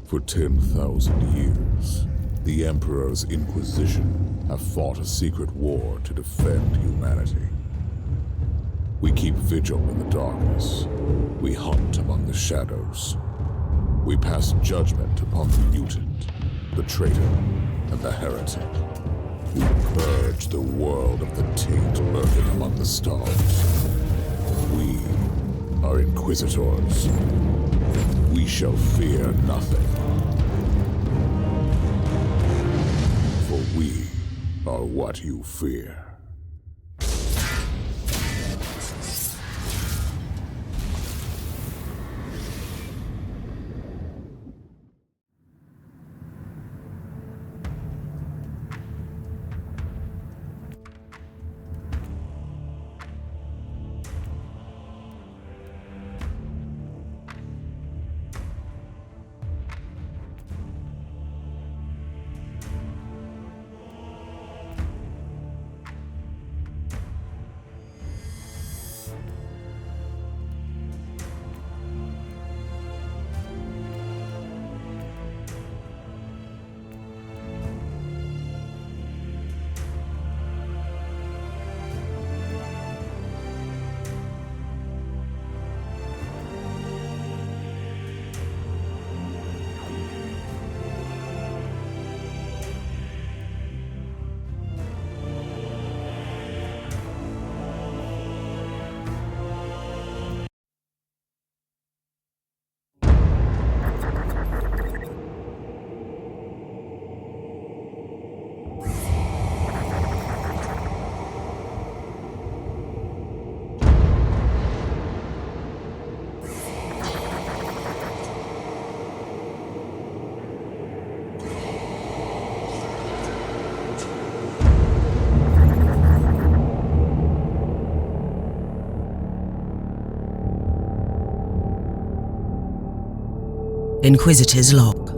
For 10,000 years, the Emperor's Inquisition have fought a secret war to defend humanity. We keep vigil in the darkness. We hunt among the shadows. We pass judgment upon the mutant, the traitor, and the heretic. We purge the world of the taint lurking among the stars. We are Inquisitors. We shall fear nothing. For we are what you fear. Inquisitor's log.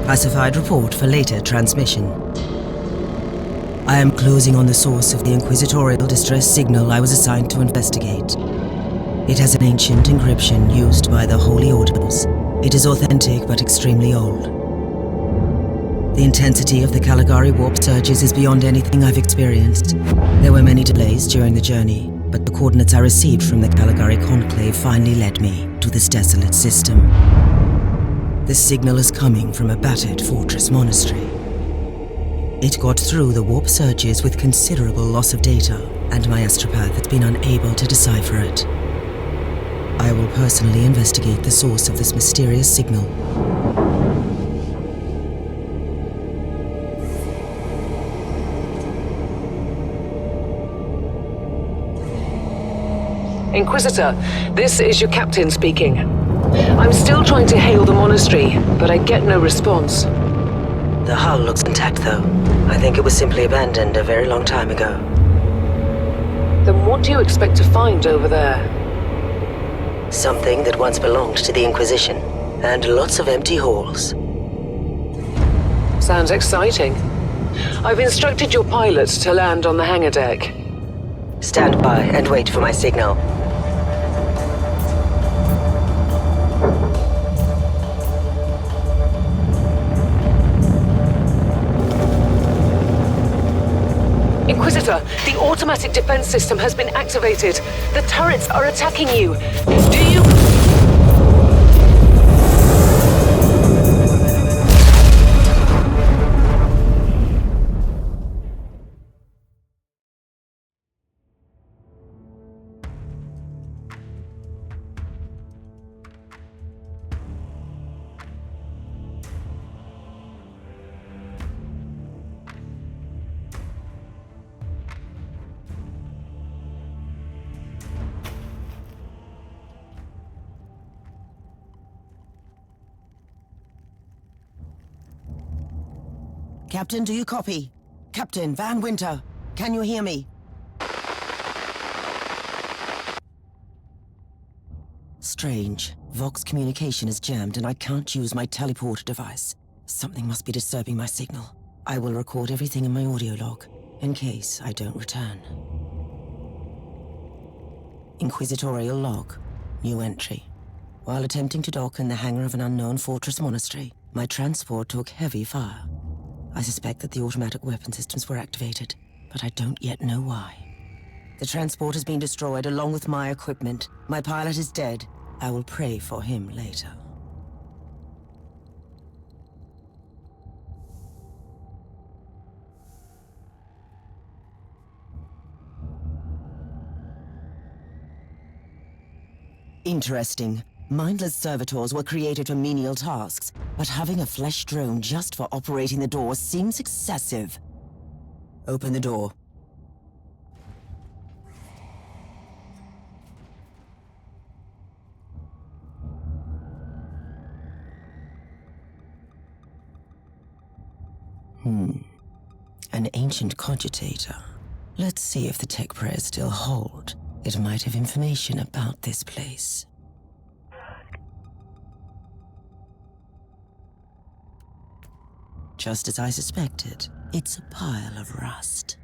Classified report for later transmission. I am closing on the source of the inquisitorial distress signal I was assigned to investigate. It has an ancient encryption used by the Holy Orders. It is authentic but extremely old. The intensity of the Caligari warp surges is beyond anything I've experienced. There were many delays during the journey, but the coordinates I received from the Caligari Conclave finally led me to this desolate system. The signal is coming from a battered fortress monastery. It got through the warp surges with considerable loss of data, and my astropath has been unable to decipher it. I will personally investigate the source of this mysterious signal. Inquisitor, this is your captain speaking. I'm still trying to hail the monastery, but I get no response. The hull looks intact, though. I think it was simply abandoned a very long time ago. Then what do you expect to find over there? Something that once belonged to the Inquisition, and lots of empty halls. Sounds exciting. I've instructed your pilots to land on the hangar deck. Stand by and wait for my signal. Inquisitor, the automatic defense system has been activated. The turrets are attacking you. Do you... Captain, do you copy? Captain Van Winter, can you hear me? Strange. Vox communication is jammed and I can't use my teleporter device. Something must be disturbing my signal. I will record everything in my audio log, in case I don't return. Inquisitorial log. New entry. While attempting to dock in the hangar of an unknown fortress monastery, my transport took heavy fire. I suspect that the automatic weapon systems were activated, but I don't yet know why. The transport has been destroyed along with my equipment. My pilot is dead. I will pray for him later. Interesting. Mindless servitors were created for menial tasks, but having a flesh drone just for operating the door seems excessive. Open the door. An ancient cogitator. Let's see if the tech prayers still hold. It might have information about this place. Just as I suspected, it's a pile of rust.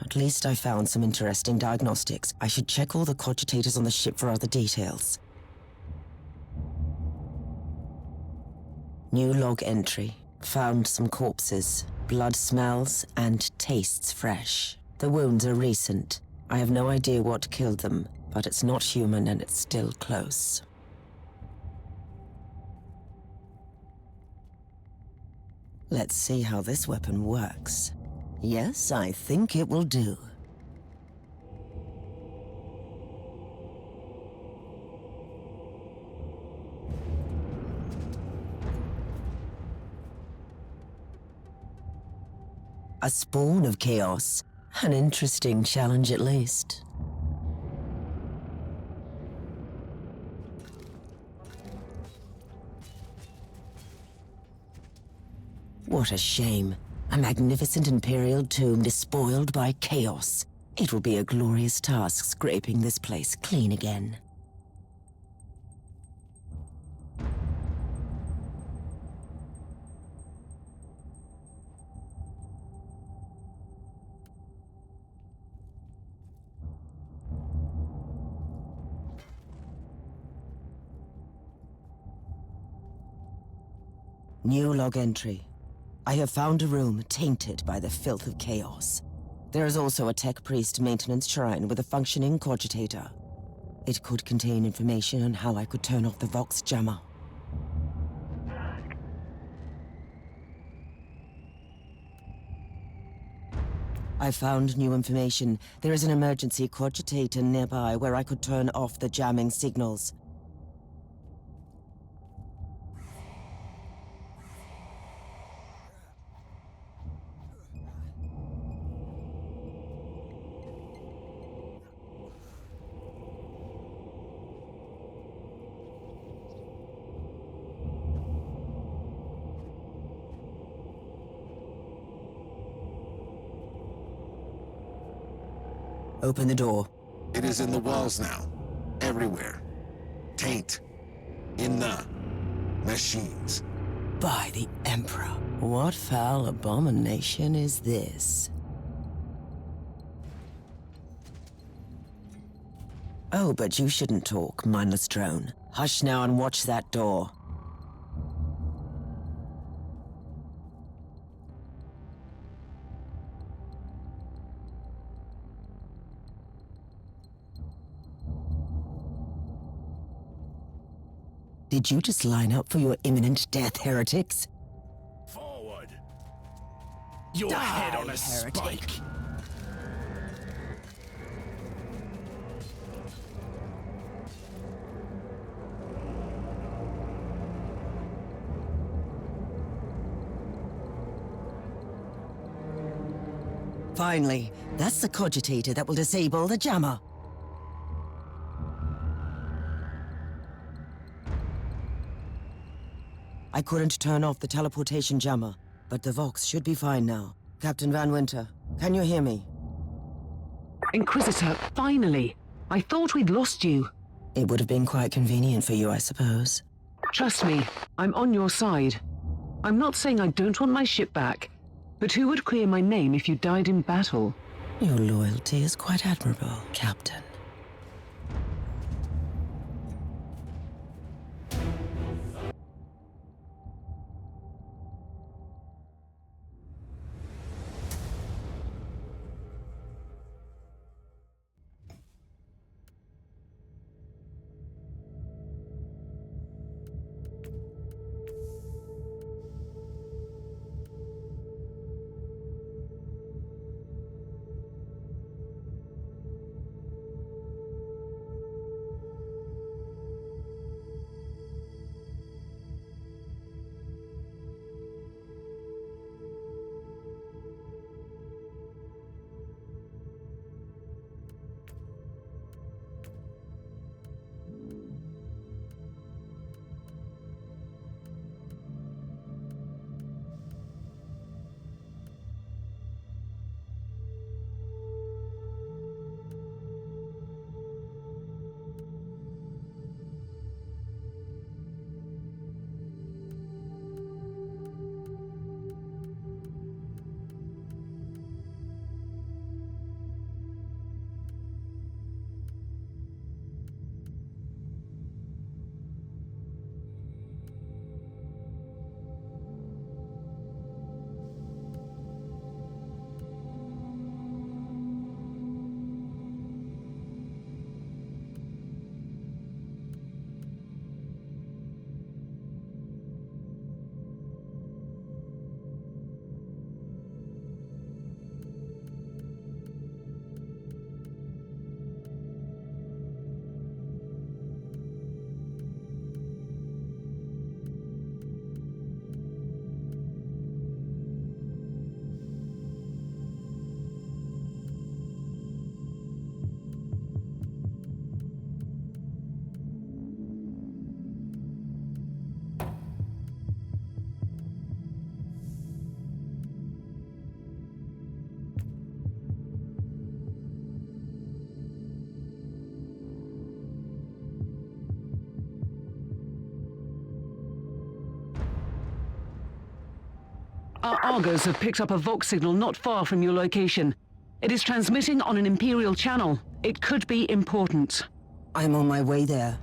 At least I found some interesting diagnostics. I should check all the cogitators on the ship for other details. New log entry. Found some corpses. Blood smells and tastes fresh. The wounds are recent. I have no idea what killed them, but it's not human and it's still close. Let's see how this weapon works. Yes, I think it will do. A spawn of chaos. An interesting challenge at least. What a shame. A magnificent imperial tomb despoiled by chaos. It will be a glorious task scraping this place clean again. New log entry. I have found a room tainted by the filth of chaos. There is also a tech priest maintenance shrine with a functioning cogitator. It could contain information on how I could turn off the Vox jammer. I found new information. There is an emergency cogitator nearby where I could turn off the jamming signals. Open the door. It is in the walls now. Everywhere. Taint. In the machines. By the Emperor. What foul abomination is this? Oh, but you shouldn't talk, mindless drone. Hush now and watch that door. Did you just line up for your imminent death, heretics? Forward! Your Die, head on a heretic. spike! Finally, that's the cogitator that will disable the jammer. I couldn't turn off the teleportation jammer, but the Vox should be fine now. Captain Van Winter, can you hear me? Inquisitor, finally! I thought we'd lost you. It would have been quite convenient for you, I suppose. Trust me, I'm on your side. I'm not saying I don't want my ship back, but who would clear my name if you died in battle? Your loyalty is quite admirable, Captain. Our Argos have picked up a Vox signal not far from your location. It is transmitting on an Imperial channel. It could be important. I'm on my way there.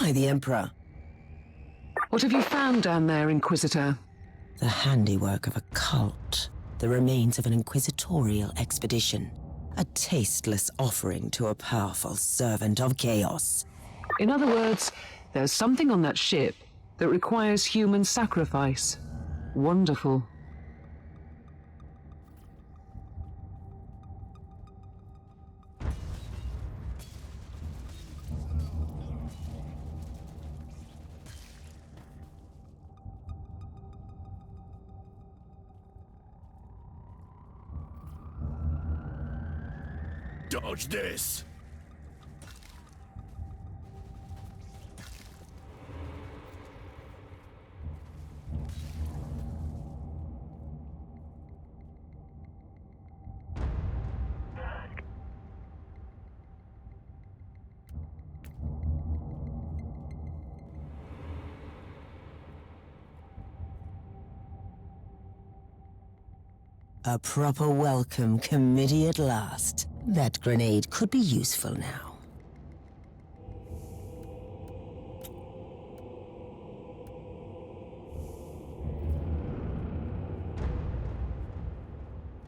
By the Emperor. What have you found down there, Inquisitor? The handiwork of a cult. The remains of an inquisitorial expedition. A tasteless offering to a powerful servant of chaos. In other words, there's something on that ship that requires human sacrifice. Wonderful. Dodge this! A proper welcome committee at last. That grenade could be useful now.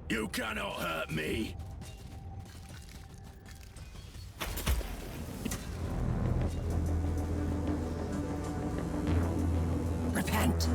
You cannot hurt me! Repent!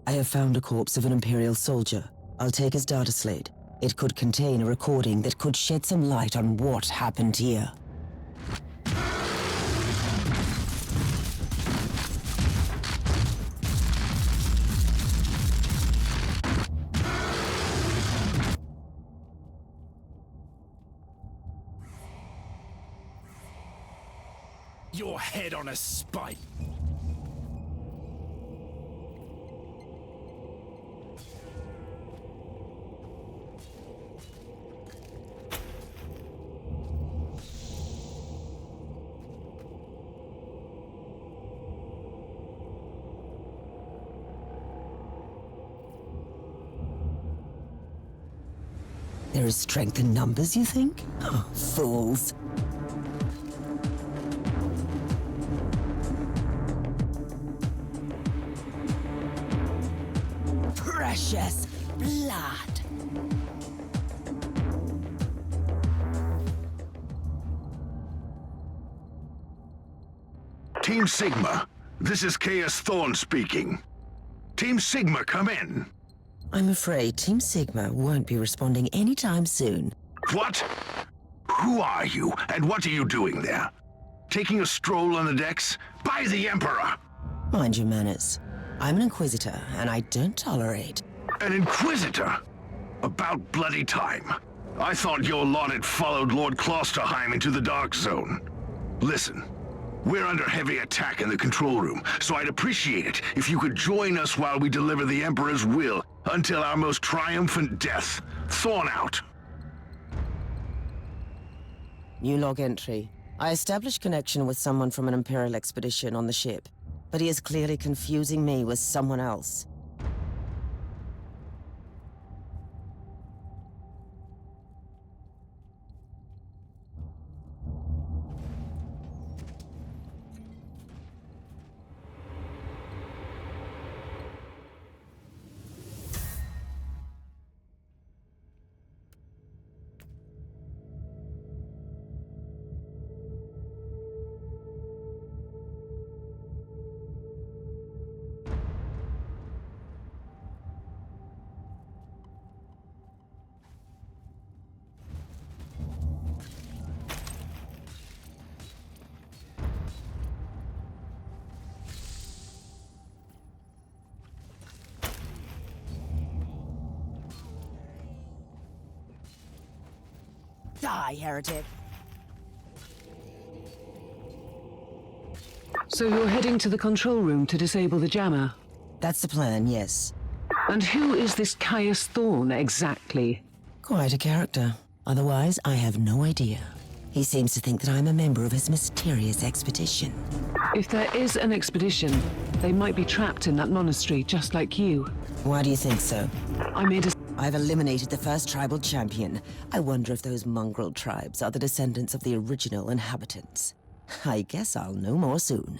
I have found a corpse of an Imperial soldier. I'll take his data slate. It could contain a recording that could shed some light on what happened here. Your head on a spike! There is strength in numbers, you think? Oh, fools. Precious blood. Team Sigma, this is Chaos Thorn speaking. Team Sigma, come in. I'm afraid Team Sigma won't be responding anytime soon. What? Who are you, and what are you doing there? Taking a stroll on the decks? By the Emperor! Mind your manners. I'm an Inquisitor, and I don't tolerate. An Inquisitor? About bloody time. I thought your lot had followed Lord Klosterheim into the Dark Zone. Listen, we're under heavy attack in the control room, so I'd appreciate it if you could join us while we deliver the Emperor's will until our most triumphant death. Thorn out. New log entry. I established connection with someone from an Imperial expedition on the ship, but he is clearly confusing me with someone else. Die, heretic! So you're heading to the control room to disable the jammer? That's the plan, yes. And who is this Caius Thorn exactly? Quite a character. Otherwise, I have no idea. He seems to think that I'm a member of his mysterious expedition. If there is an expedition, they might be trapped in that monastery just like you. Why do you think so? I made a... I've eliminated the first tribal champion. I wonder if those mongrel tribes are the descendants of the original inhabitants. I guess I'll know more soon.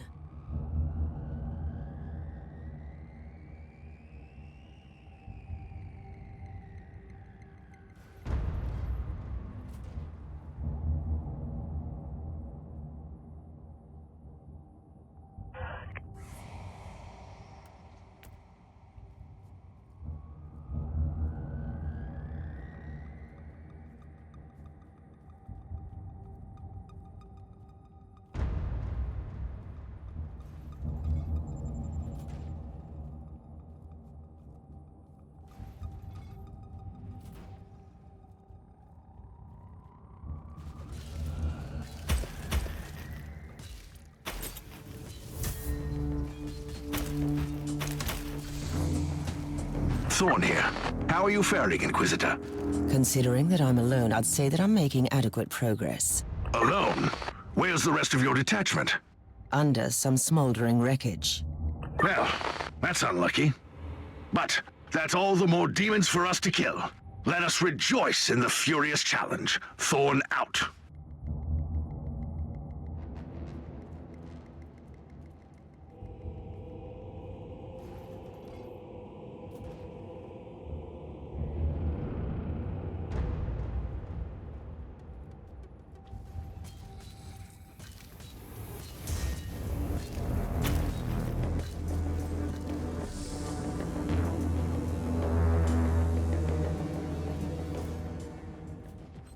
Thorn here. How are you faring, Inquisitor? Considering that I'm alone, I'd say that I'm making adequate progress. Alone? Where's the rest of your detachment? Under some smoldering wreckage. Well, that's unlucky. But that's all the more demons for us to kill. Let us rejoice in the furious challenge. Thorn out.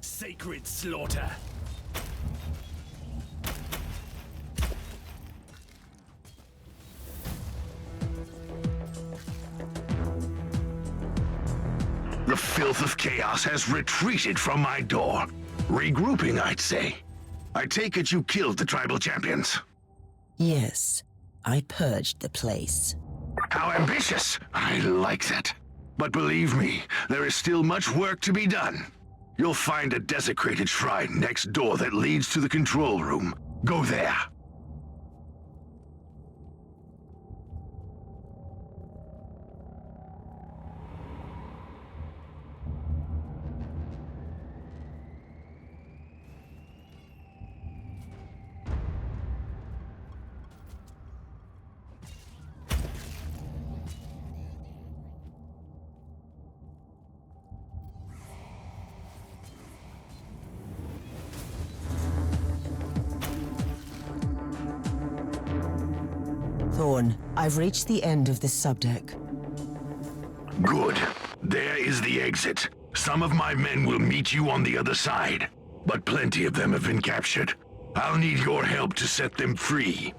Sacred slaughter. The filth of chaos has retreated from my door. Regrouping, I'd say. I take it you killed the tribal champions. Yes, I purged the place. How ambitious! I like that. But believe me, there is still much work to be done. You'll find a desecrated shrine next door that leads to the control room. Go there. Thorn, I've reached the end of this subdeck. Good. There is the exit. Some of my men will meet you on the other side, but plenty of them have been captured. I'll need your help to set them free.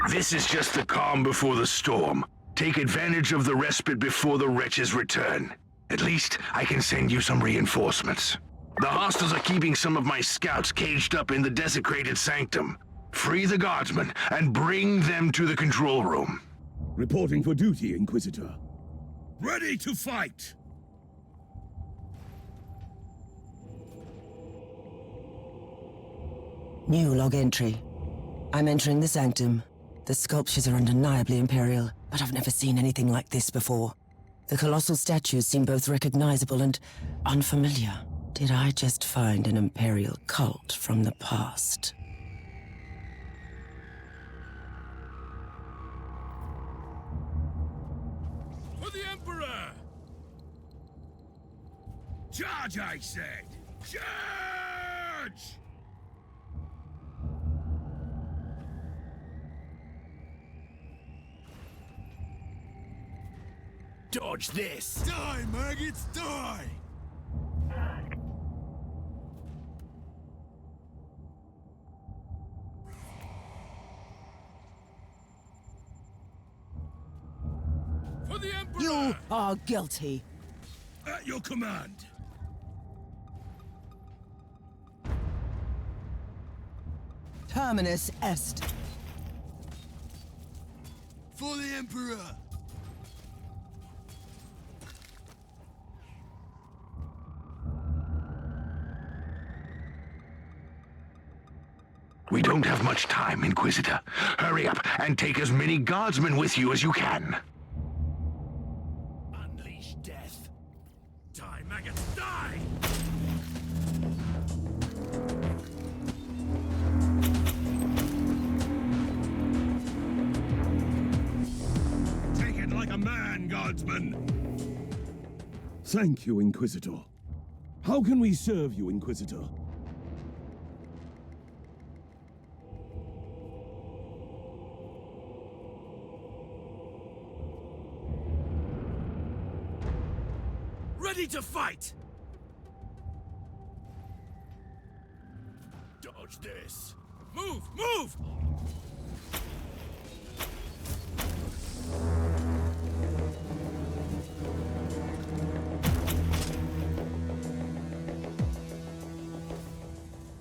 This is just the calm before the storm. Take advantage of the respite before the wretches return. At least, I can send you some reinforcements. The hostiles are keeping some of my scouts caged up in the desecrated sanctum. Free the guardsmen and bring them to the control room. Reporting for duty, Inquisitor. Ready to fight! New log entry. I'm entering the sanctum. The sculptures are undeniably imperial, but I've never seen anything like this before. The colossal statues seem both recognizable and unfamiliar. Did I just find an imperial cult from the past? For the Emperor! Charge, I said! Charge! Dodge this! Die, maggots, die! For the Emperor! You are guilty. At your command! Terminus est. For the Emperor! We don't have much time, Inquisitor. Hurry up and take as many guardsmen with you as you can. Unleash death! Die, maggots, die! Take it like a man, guardsman! Thank you, Inquisitor. How can we serve you, Inquisitor? Ready to fight! Dodge this! Move! Move!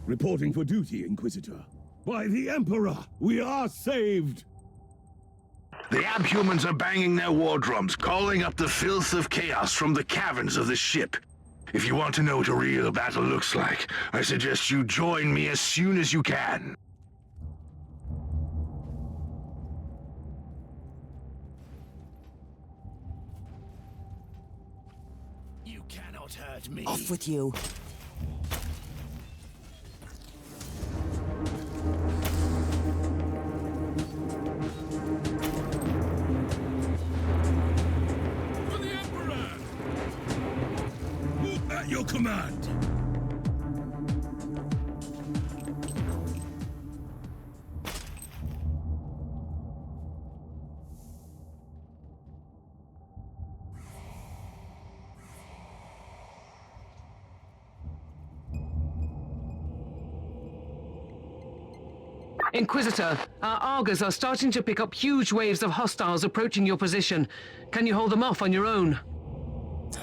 Reporting for duty, Inquisitor. By the Emperor, we are saved! The abhumans are banging their war drums, calling up the filth of chaos from the caverns of the ship. If you want to know what a real battle looks like, I suggest you join me as soon as you can. You cannot hurt me. Off with you. For the Emperor! At your command! Inquisitor, our Argos are starting to pick up huge waves of hostiles approaching your position. Can you hold them off on your own?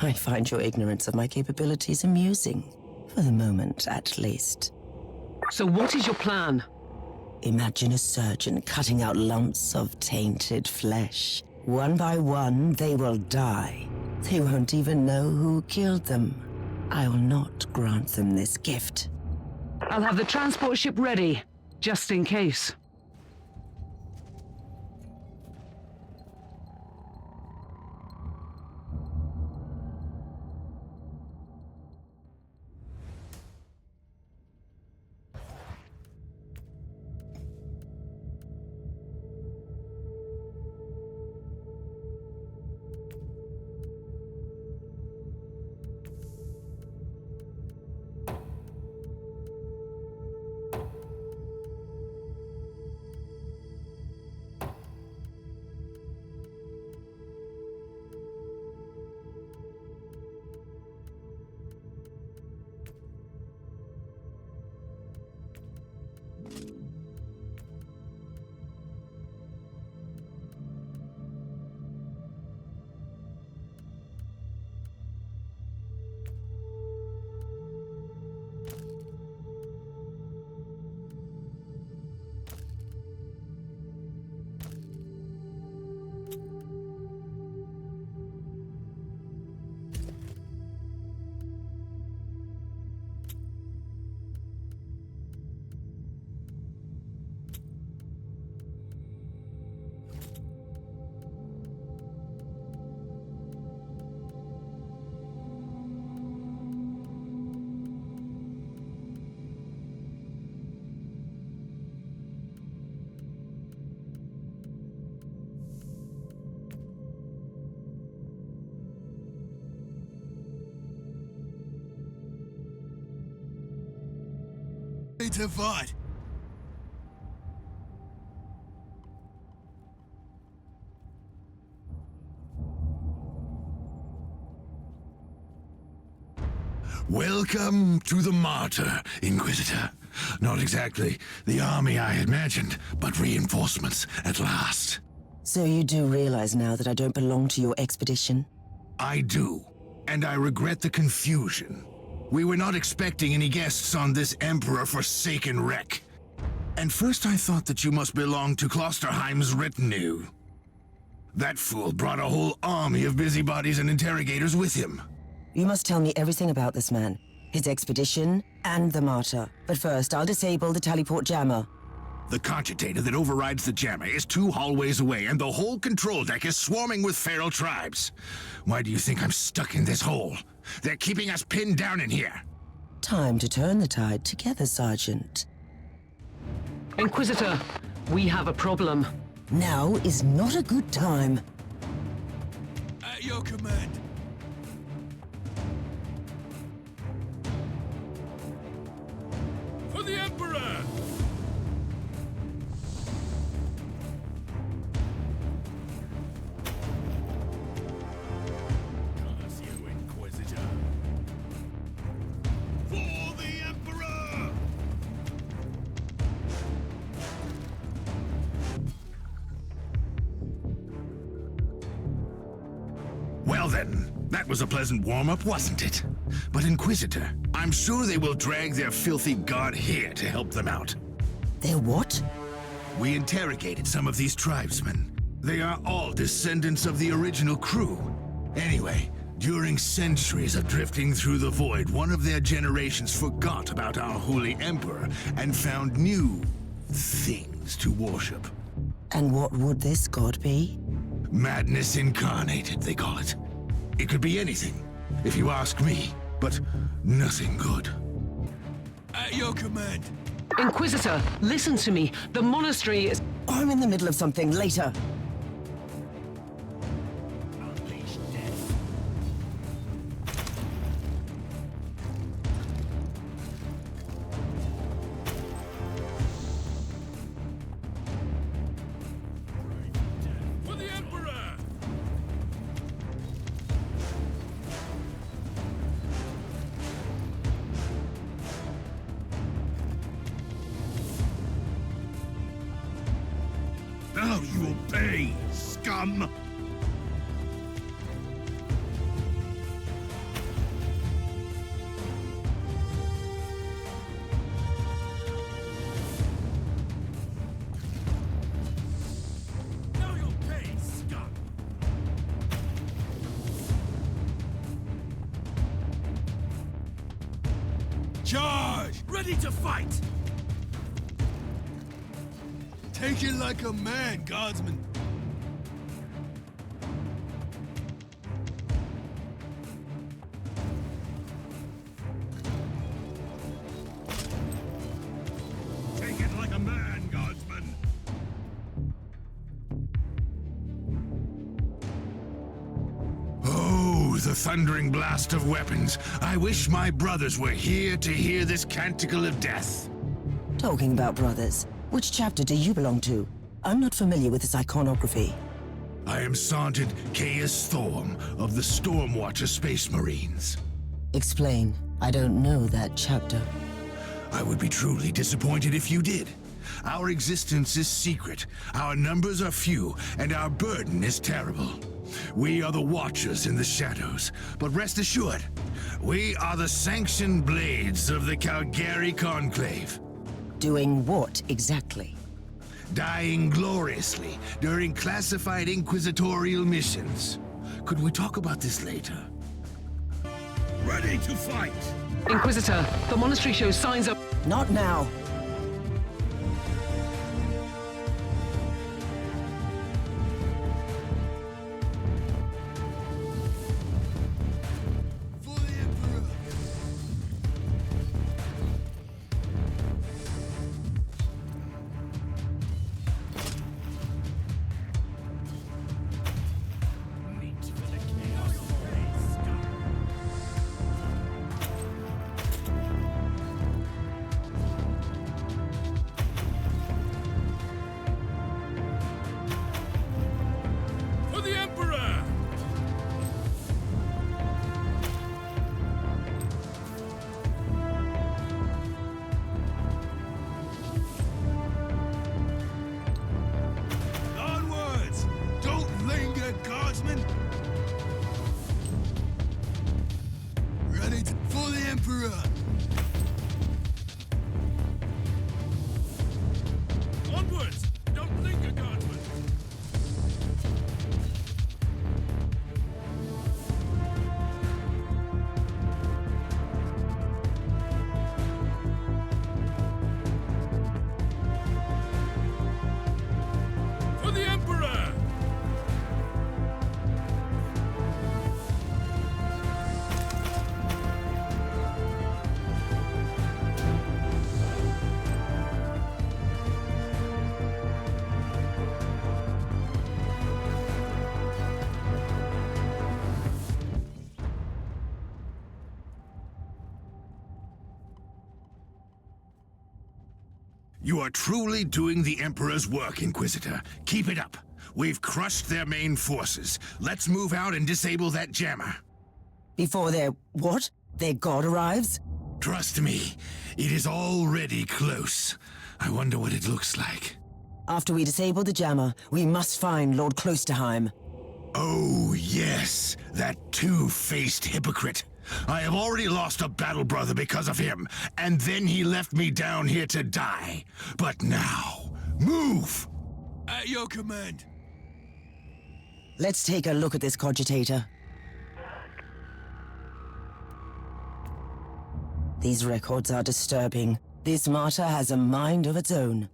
I find your ignorance of my capabilities amusing. For the moment, at least. So what is your plan? Imagine a surgeon cutting out lumps of tainted flesh. One by one, they will die. They won't even know who killed them. I will not grant them this gift. I'll have the transport ship ready, just in case. to fight. Welcome to the Martyr, Inquisitor. Not exactly the army I imagined, but reinforcements at last. So you do realize now that I don't belong to your expedition? I do, and I regret the confusion. We were not expecting any guests on this Emperor-forsaken wreck. And first I thought that you must belong to Klosterheim's retinue. That fool brought a whole army of busybodies and interrogators with him. You must tell me everything about this man, his expedition, and the Martyr. But first, I'll disable the Tallyport jammer. The cogitator that overrides the jammer is 2 hallways away, and the whole control deck is swarming with feral tribes. Why do you think I'm stuck in this hole? They're keeping us pinned down in here. Time to turn the tide together, Sergeant. Inquisitor, we have a problem. Now is not a good time. At your command. For the Emperor! Curse you, Inquisitor! For the Emperor! Well then, that was a pleasant warm-up, wasn't it? But Inquisitor, I'm sure they will drag their filthy god here to help them out. They're what? We interrogated some of these tribesmen. They are all descendants of the original crew. Anyway, during centuries of drifting through the void, one of their generations forgot about our holy emperor and found new things to worship. And what would this god be? Madness incarnated, they call it. It could be anything, if you ask me, but nothing good. At your command. Inquisitor, listen to me. The monastery is... I'm in the middle of something later. Unleash death. For the Emperor! Now you will pay, scum! Now you'll pay, scum! Charge! Ready to fight! Take it like a man, guardsman. Take it like a man, guardsman! Oh, the thundering blast of weapons. I wish my brothers were here to hear this canticle of death. Talking about brothers, which chapter do you belong to? I'm not familiar with this iconography. I am Sergeant Caius Thorm of the Stormwatcher Space Marines. Explain. I don't know that chapter. I would be truly disappointed if you did. Our existence is secret, our numbers are few, and our burden is terrible. We are the Watchers in the shadows, but rest assured, we are the sanctioned blades of the Calgary Conclave. Doing what exactly? Dying gloriously during classified inquisitorial missions. Could we talk about this later? Ready to fight! Inquisitor, the monastery shows signs of... Not now. For the Emperor. Meet for the chaos race, scum! Guardsman? For the Emperor! Onwards! Don't linger, Guardsman! For the Emperor! You are truly doing the Emperor's work, Inquisitor. Keep it up. We've crushed their main forces. Let's move out and disable that jammer. Before their what? Their god arrives? Trust me, it is already close. I wonder what it looks like. After we disable the jammer, we must find Lord Klosterheim. Oh, yes, that two-faced hypocrite. I have already lost a battle brother because of him, and then he left me down here to die. But now, move! At your command. Let's take a look at this cogitator. These records are disturbing. This martyr has a mind of its own.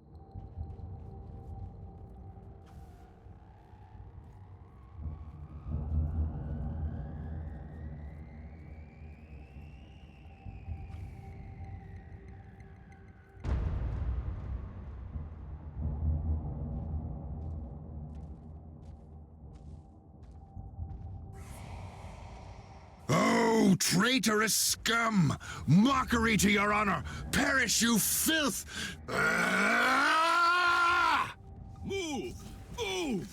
Oh, traitorous scum! Mockery to your honor! Perish, you filth! Ah! Move! Move!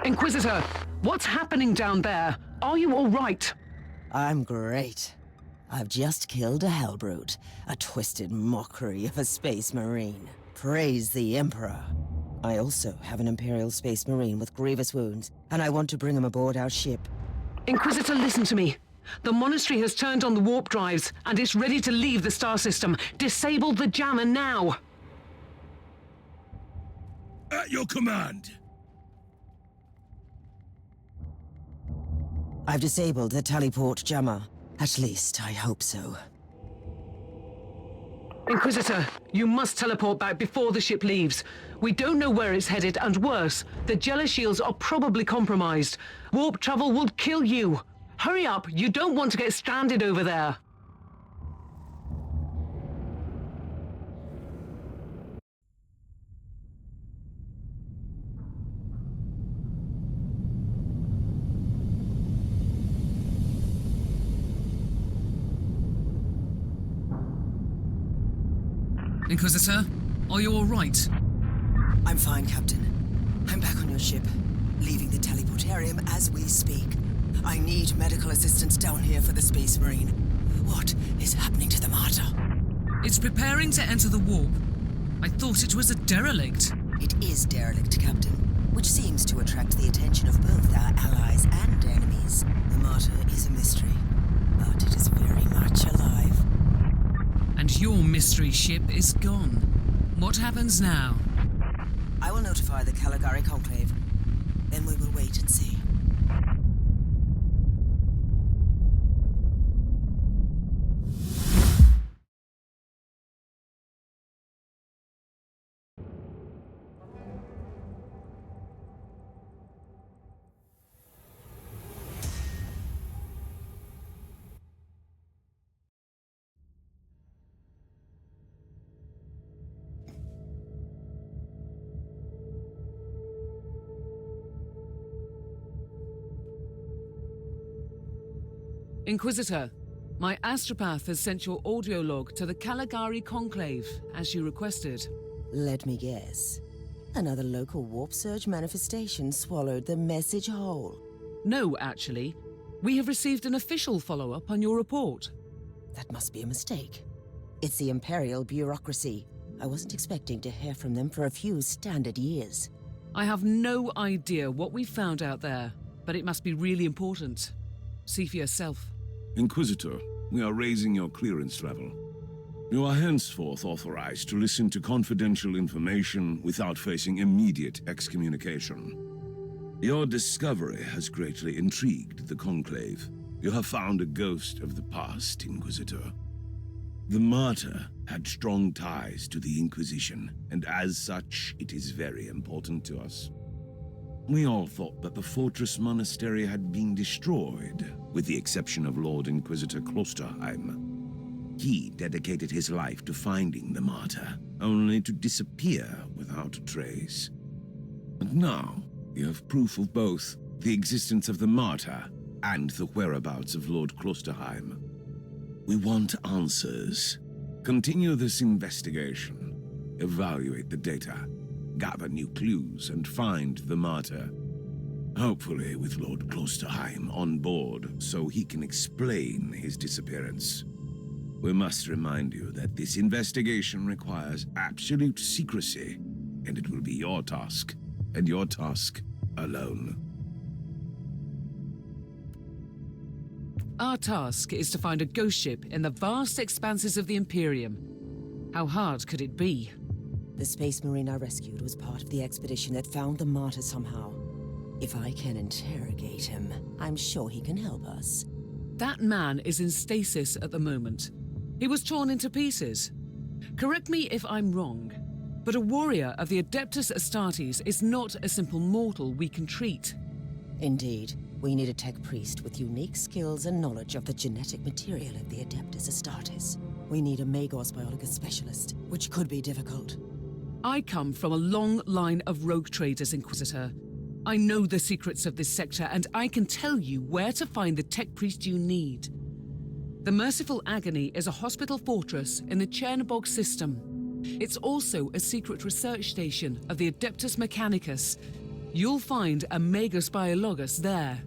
Inquisitor, what's happening down there? Are you all right? I'm great. I've just killed a Hellbrute, a twisted mockery of a space marine. Praise the Emperor. I also have an Imperial Space Marine with grievous wounds, and I want to bring him aboard our ship. Inquisitor, listen to me. The monastery has turned on the warp drives, and it's ready to leave the star system. Disable the jammer now! At your command! I've disabled the teleport jammer. At least, I hope so. Inquisitor, you must teleport back before the ship leaves. We don't know where it's headed, and worse, the Jella shields are probably compromised. Warp travel will kill you. Hurry up, you don't want to get stranded over there. Inquisitor, are you all right? I'm fine, Captain. I'm back on your ship, leaving the teleportarium as we speak. I need medical assistance down here for the Space Marine. What is happening to the Martyr? It's preparing to enter the warp. I thought it was a derelict. It is derelict, Captain, which seems to attract the attention of both our allies and enemies. The Martyr is a mystery, but it is very much alive. And your mystery ship is gone. What happens now? I will notify the Caligari Conclave. Then we will wait and see. Inquisitor, my astropath has sent your audio log to the Caligari Conclave, as you requested. Let me guess. Another local warp surge manifestation swallowed the message whole. No, actually. We have received an official follow-up on your report. That must be a mistake. It's the Imperial bureaucracy. I wasn't expecting to hear from them for a few standard years. I have no idea what we found out there, but it must be really important. See for yourself. Inquisitor, we are raising your clearance level. You are henceforth authorized to listen to confidential information without facing immediate excommunication. Your discovery has greatly intrigued the Conclave. You have found a ghost of the past, Inquisitor. The Martyr had strong ties to the Inquisition, and as such, it is very important to us. We all thought that the Fortress Monastery had been destroyed, with the exception of Lord Inquisitor Klosterheim. He dedicated his life to finding the Martyr, only to disappear without a trace. And now, you have proof of both the existence of the Martyr and the whereabouts of Lord Klosterheim. We want answers. Continue this investigation. Evaluate the data. Gather new clues and find the Martyr. Hopefully with Lord Klosterheim on board so he can explain his disappearance. We must remind you that this investigation requires absolute secrecy, and it will be your task, and your task alone. Our task is to find a ghost ship in the vast expanses of the Imperium. How hard could it be? The Space Marine I rescued was part of the expedition that found the Martyr somehow. If I can interrogate him, I'm sure he can help us. That man is in stasis at the moment. He was torn into pieces. Correct me if I'm wrong, but a warrior of the Adeptus Astartes is not a simple mortal we can treat. Indeed. We need a tech priest with unique skills and knowledge of the genetic material of the Adeptus Astartes. We need a Magos biologist specialist, which could be difficult. I come from a long line of rogue traders, Inquisitor. I know the secrets of this sector, and I can tell you where to find the tech priest you need. The Merciful Agony is a hospital fortress in the Chernobog system. It's also a secret research station of the Adeptus Mechanicus. You'll find a Magos biologist there.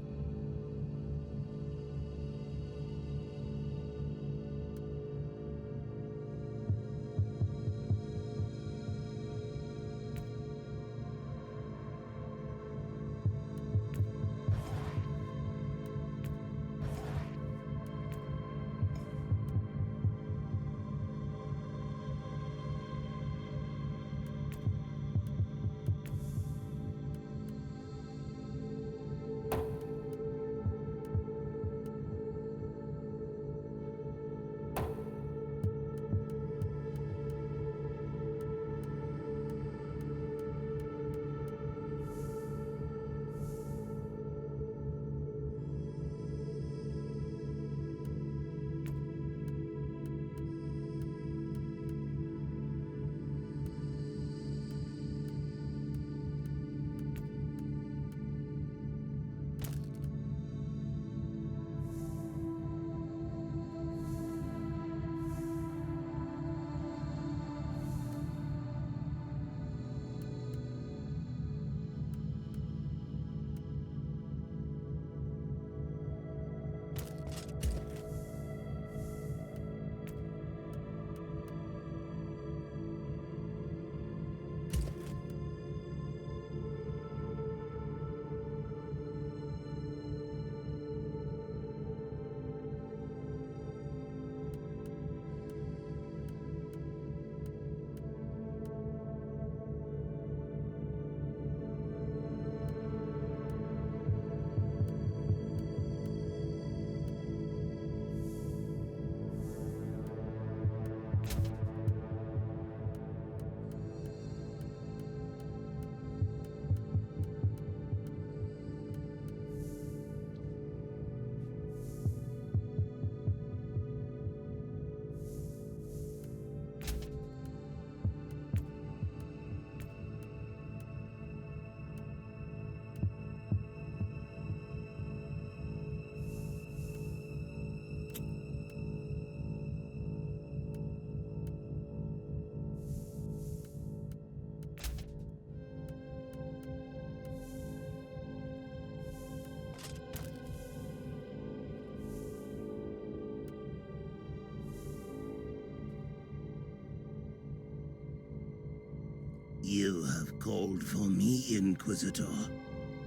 called for me, Inquisitor,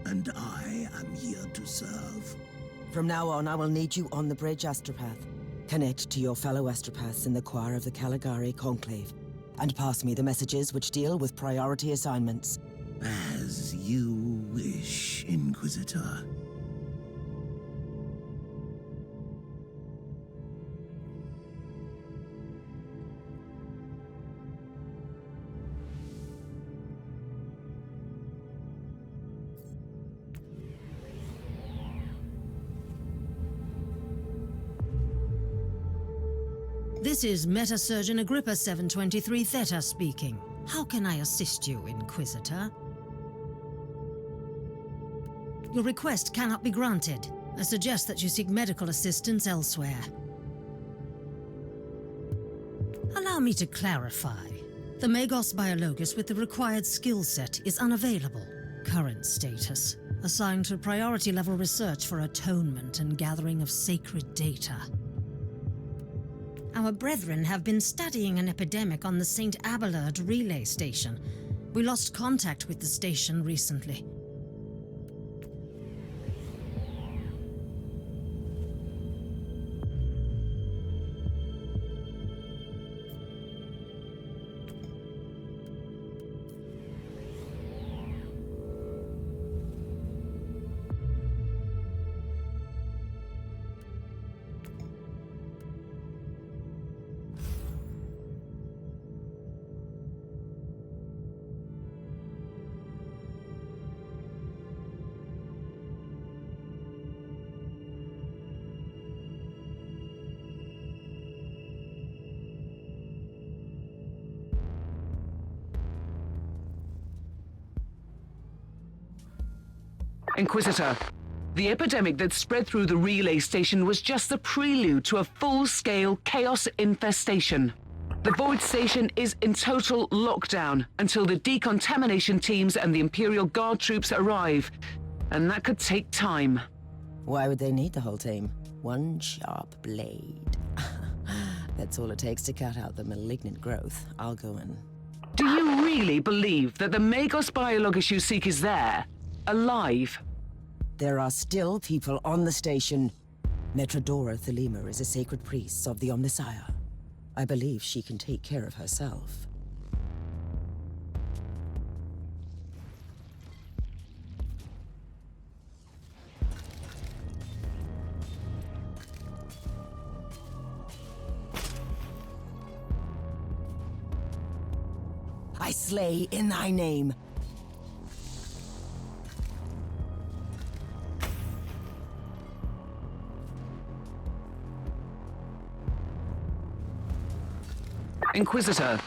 and I am here to serve. From now on, I will need you on the bridge, Astropath. Connect to your fellow Astropaths in the choir of the Caligari Conclave, and pass me the messages which deal with priority assignments. As you wish, Inquisitor. This is Meta-Surgeon Agrippa 723 Theta speaking. How can I assist you, Inquisitor? Your request cannot be granted. I suggest that you seek medical assistance elsewhere. Allow me to clarify. The Magos Biologus with the required skill set is unavailable. Current status: assigned to priority level research for atonement and gathering of sacred data. Our brethren have been studying an epidemic on the St. Abelard relay station. We lost contact with the station recently. Inquisitor, the epidemic that spread through the relay station was just the prelude to a full-scale chaos infestation. The Void Station is in total lockdown until the decontamination teams and the Imperial Guard troops arrive, and that could take time. Why would they need the whole team? One sharp blade. That's all it takes to cut out the malignant growth. I'll go in. Do you really believe that the Magos Biologus you seek is there, alive? There are still people on the station. Metrodora Thelema is a sacred priest of the Omnissiah. I believe she can take care of herself. I slay in thy name. Inquisitor,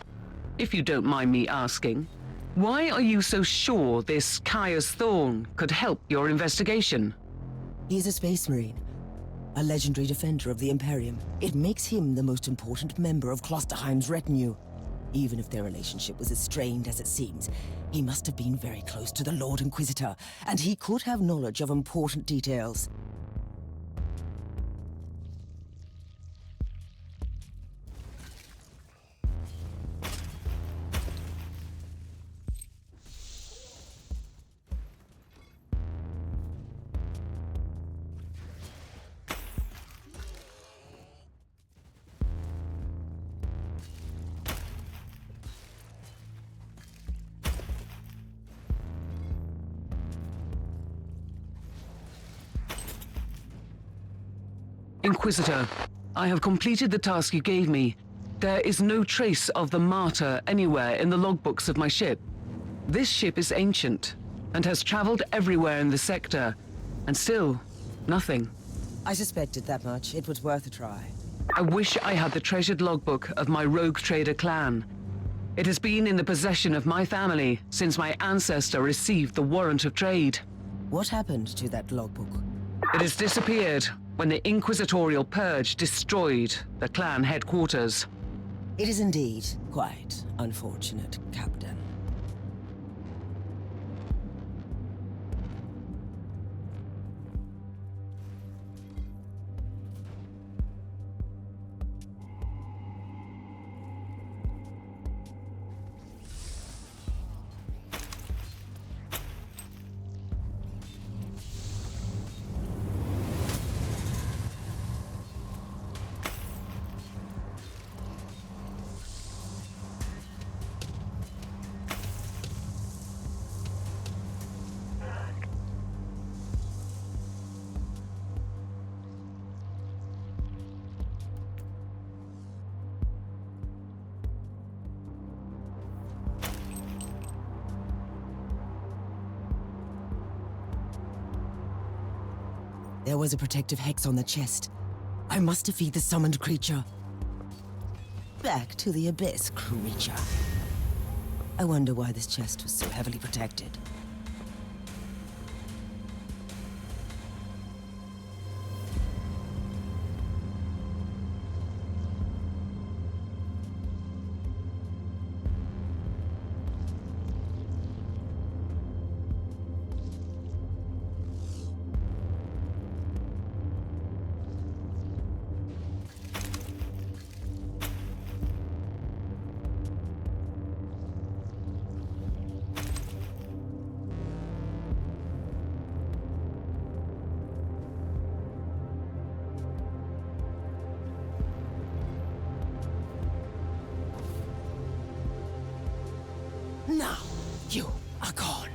if you don't mind me asking, why are you so sure this Caius Thorn could help your investigation? He's a space marine, a legendary defender of the Imperium. It makes him the most important member of Klosterheim's retinue. Even if their relationship was as strained as it seems, he must have been very close to the Lord Inquisitor, and he could have knowledge of important details. Inquisitor, I have completed the task you gave me. There is no trace of the Martyr anywhere in the logbooks of my ship. This ship is ancient and has traveled everywhere in the sector, and still, nothing. I suspected that much. It was worth a try. I wish I had the treasured logbook of my rogue trader clan. It has been in the possession of my family since my ancestor received the warrant of trade. What happened to that logbook? It has disappeared when the Inquisitorial Purge destroyed the clan headquarters. It is indeed quite unfortunate, Captain. There was a protective hex on the chest. I must defeat the summoned creature. Back to the abyss, creature. I wonder why this chest was so heavily protected. Now, you are gone.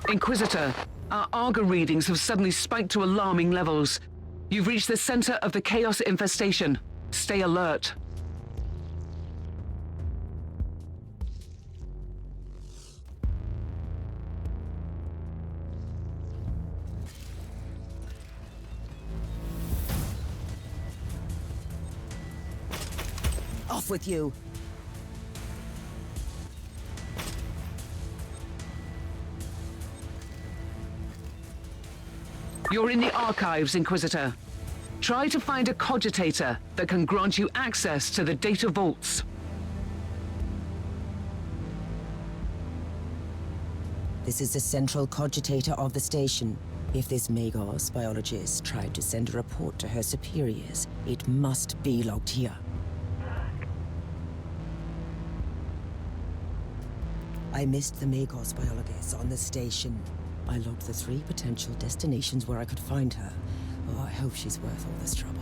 Inquisitor, our Arga readings have suddenly spiked to alarming levels. You've reached the center of the Chaos infestation. Stay alert. Off with you. You're in the archives, Inquisitor. Try to find a cogitator that can grant you access to the data vaults. This is the central cogitator of the station. If this Magos biologist tried to send a report to her superiors, it must be logged here. I missed the Magos biologist on the station. I logged the 3 potential destinations where I could find her. Oh, I hope she's worth all this trouble.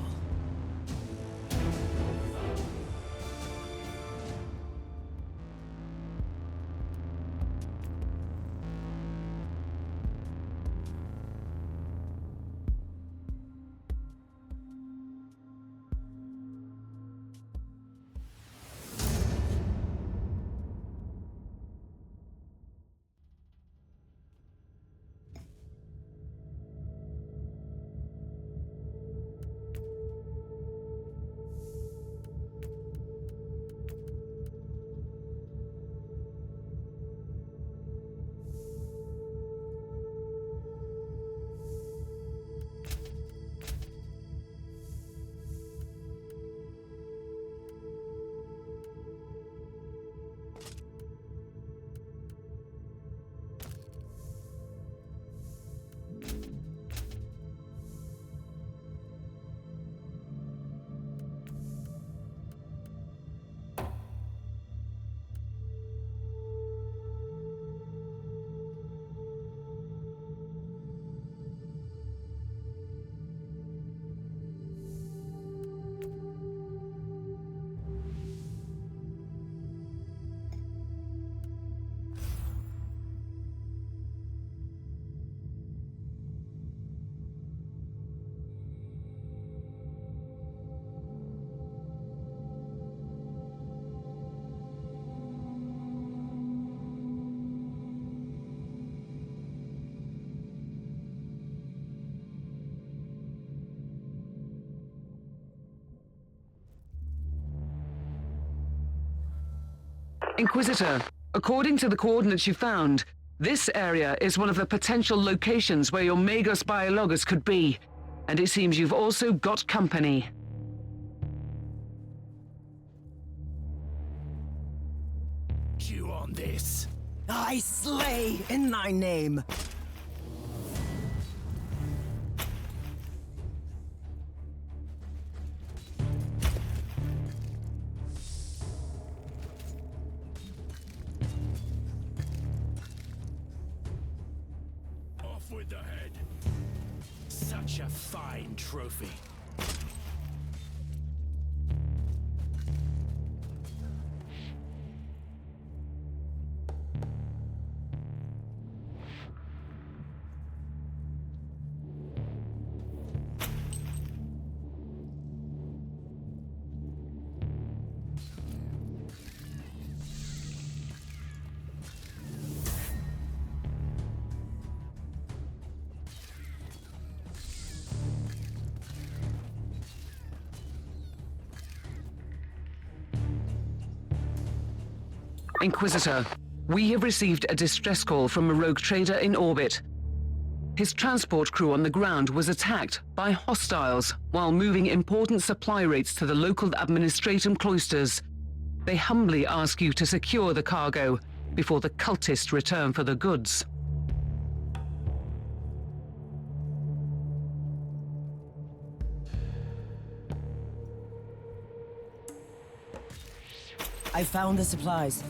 Inquisitor, according to the coordinates you found, this area is one of the potential locations where your Magos biologus could be. And it seems you've also got company. Chew on this. I slay in thy name. Off with the head. Such a fine trophy. Inquisitor, we have received a distress call from a rogue trader in orbit. His transport crew on the ground was attacked by hostiles while moving important supply rates to the local administratum cloisters. They humbly ask you to secure the cargo before the cultists return for the goods. I found the supplies.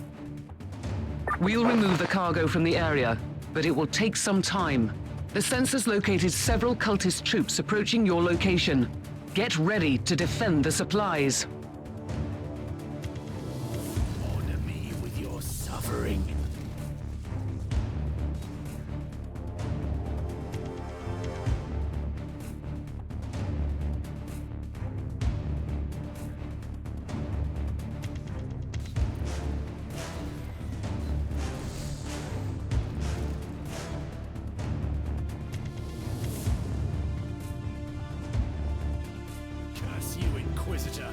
We'll remove the cargo from the area, but it will take some time. The sensors located several cultist troops approaching your location. Get ready to defend the supplies. Honor me with your suffering. Curse you, Inquisitor.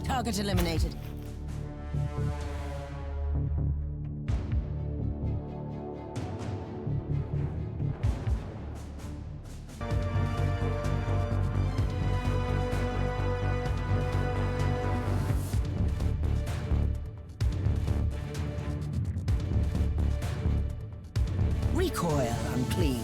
Target eliminated. Recoil unclean.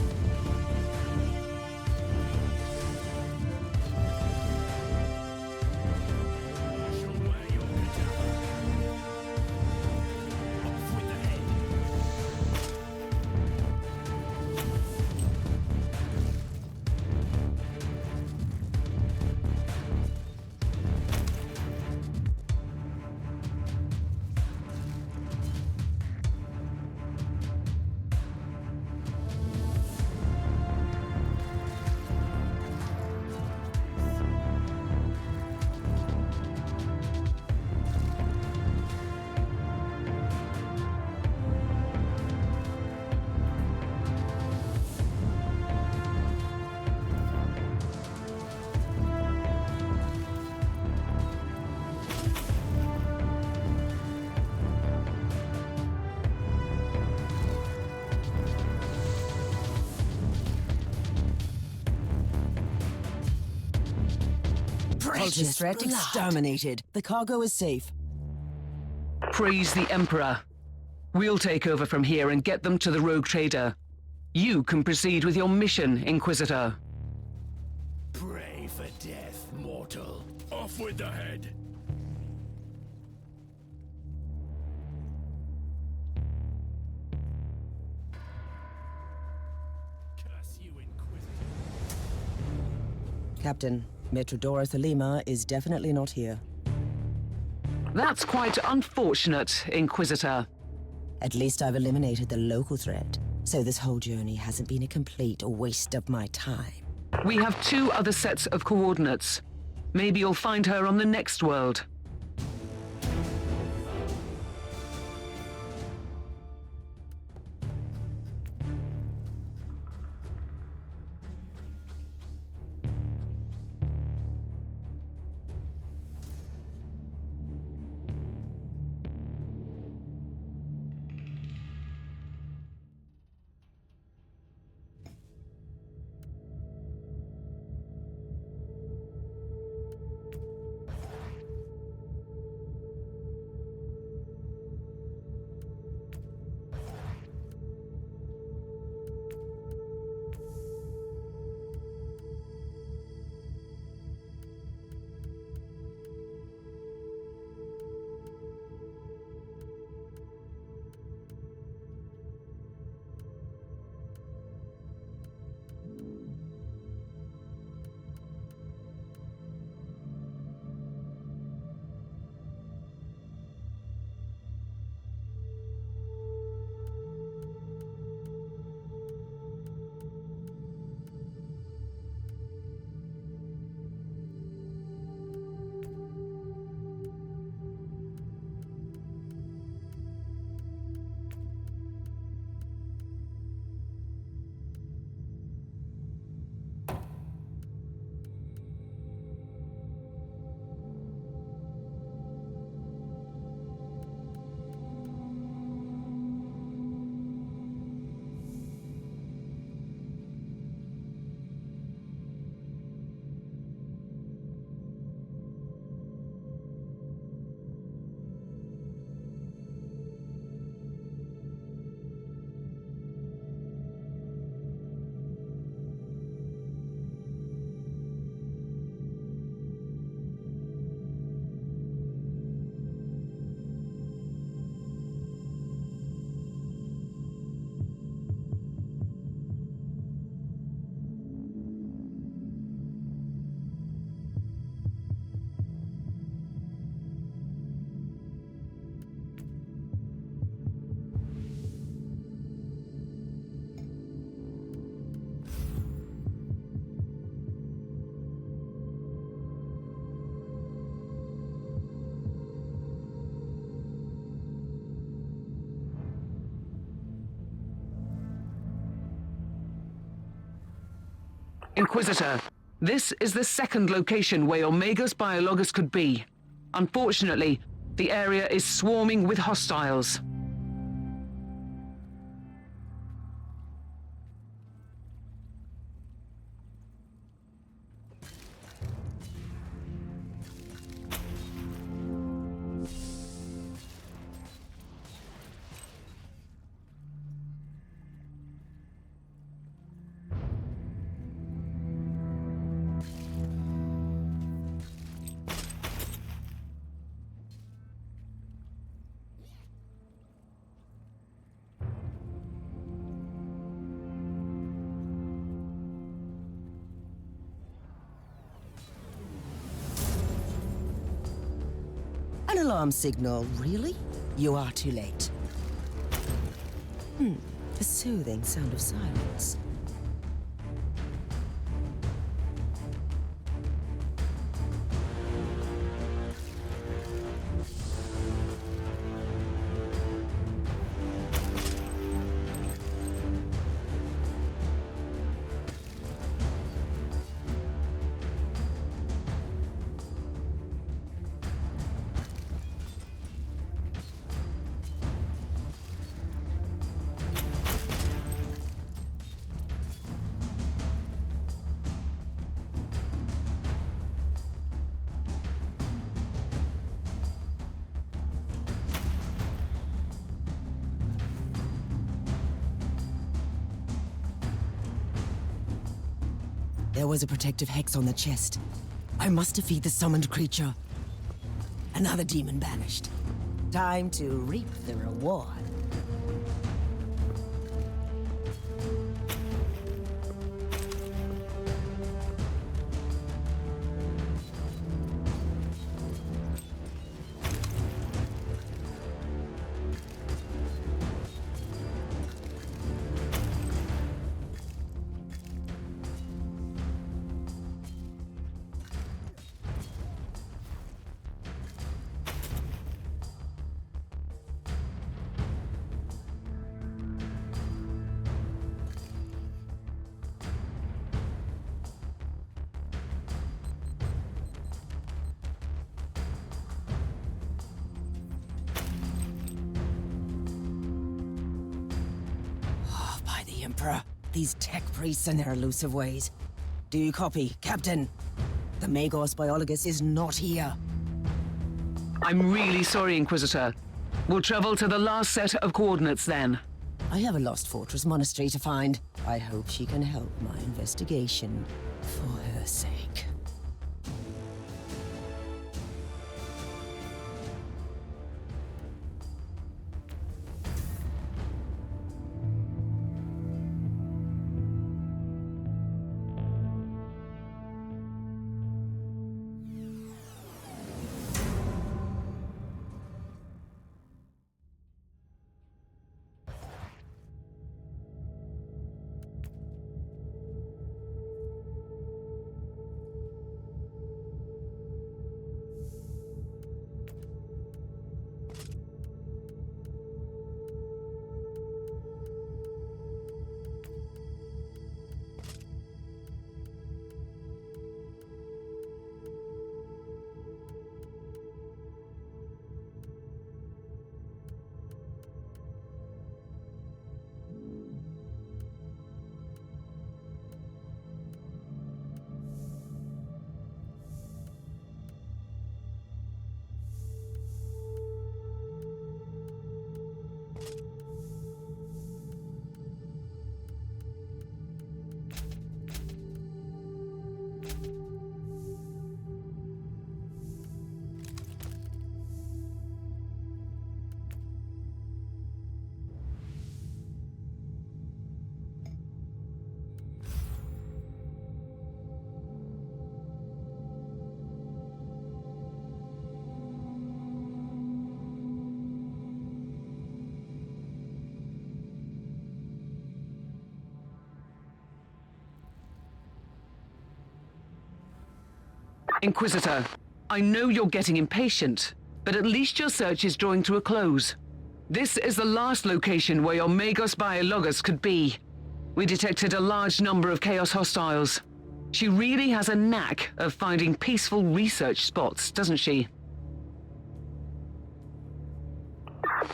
Cultist threat exterminated. The cargo is safe. Praise the Emperor. We'll take over from here and get them to the rogue trader. You can proceed with your mission, Inquisitor. Pray for death, mortal. Off with the head. Curse you, Inquisitor. Captain, Metrodora Thelema is definitely not here. That's quite unfortunate, Inquisitor. At least I've eliminated the local threat, so this whole journey hasn't been a complete waste of my time. We have 2 other sets of coordinates. Maybe you'll find her on the next world. Inquisitor, this is the second location where your Magos Biologus could be. Unfortunately, the area is swarming with hostiles. An alarm signal, really? You are too late. The soothing sound of silence. There was a protective hex on the chest. I must defeat the summoned creature. Another demon banished. Time to reap the reward. Emperor. These tech priests and their elusive ways. Do you copy, Captain? The Magos Biologus is not here. I'm really sorry, Inquisitor. We'll travel to the last set of coordinates then. I have a lost fortress monastery to find. I hope she can help my investigation for her sake. Inquisitor, I know you're getting impatient, but at least your search is drawing to a close. This is the last location where your Magos Biologus could be. We detected a large number of Chaos hostiles. She really has a knack of finding peaceful research spots, doesn't she?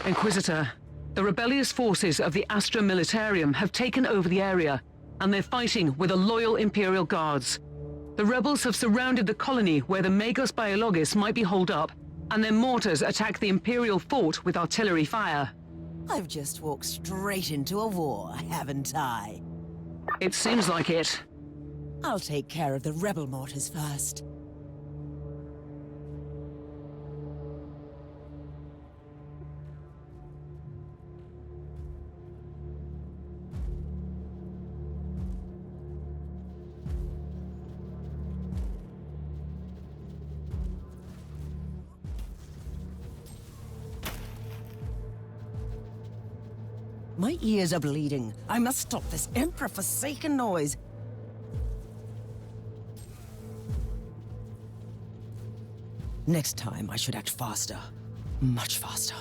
Inquisitor, the rebellious forces of the Astra Militarium have taken over the area, and they're fighting with the loyal Imperial Guards. The rebels have surrounded the colony where the Magos Biologis might be holed up, and their mortars attack the Imperial fort with artillery fire. I've just walked straight into a war, haven't I? It seems like it. I'll take care of the rebel mortars first. My ears are bleeding. I must stop this Emperor-forsaken noise. Next time, I should act faster. Much faster.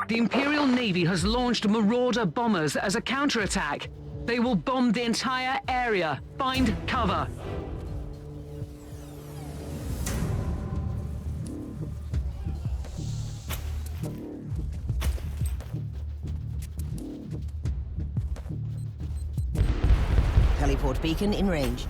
The Imperial Navy has launched Marauder bombers as a counterattack. They will bomb the entire area. Find cover. Heliport beacon in range.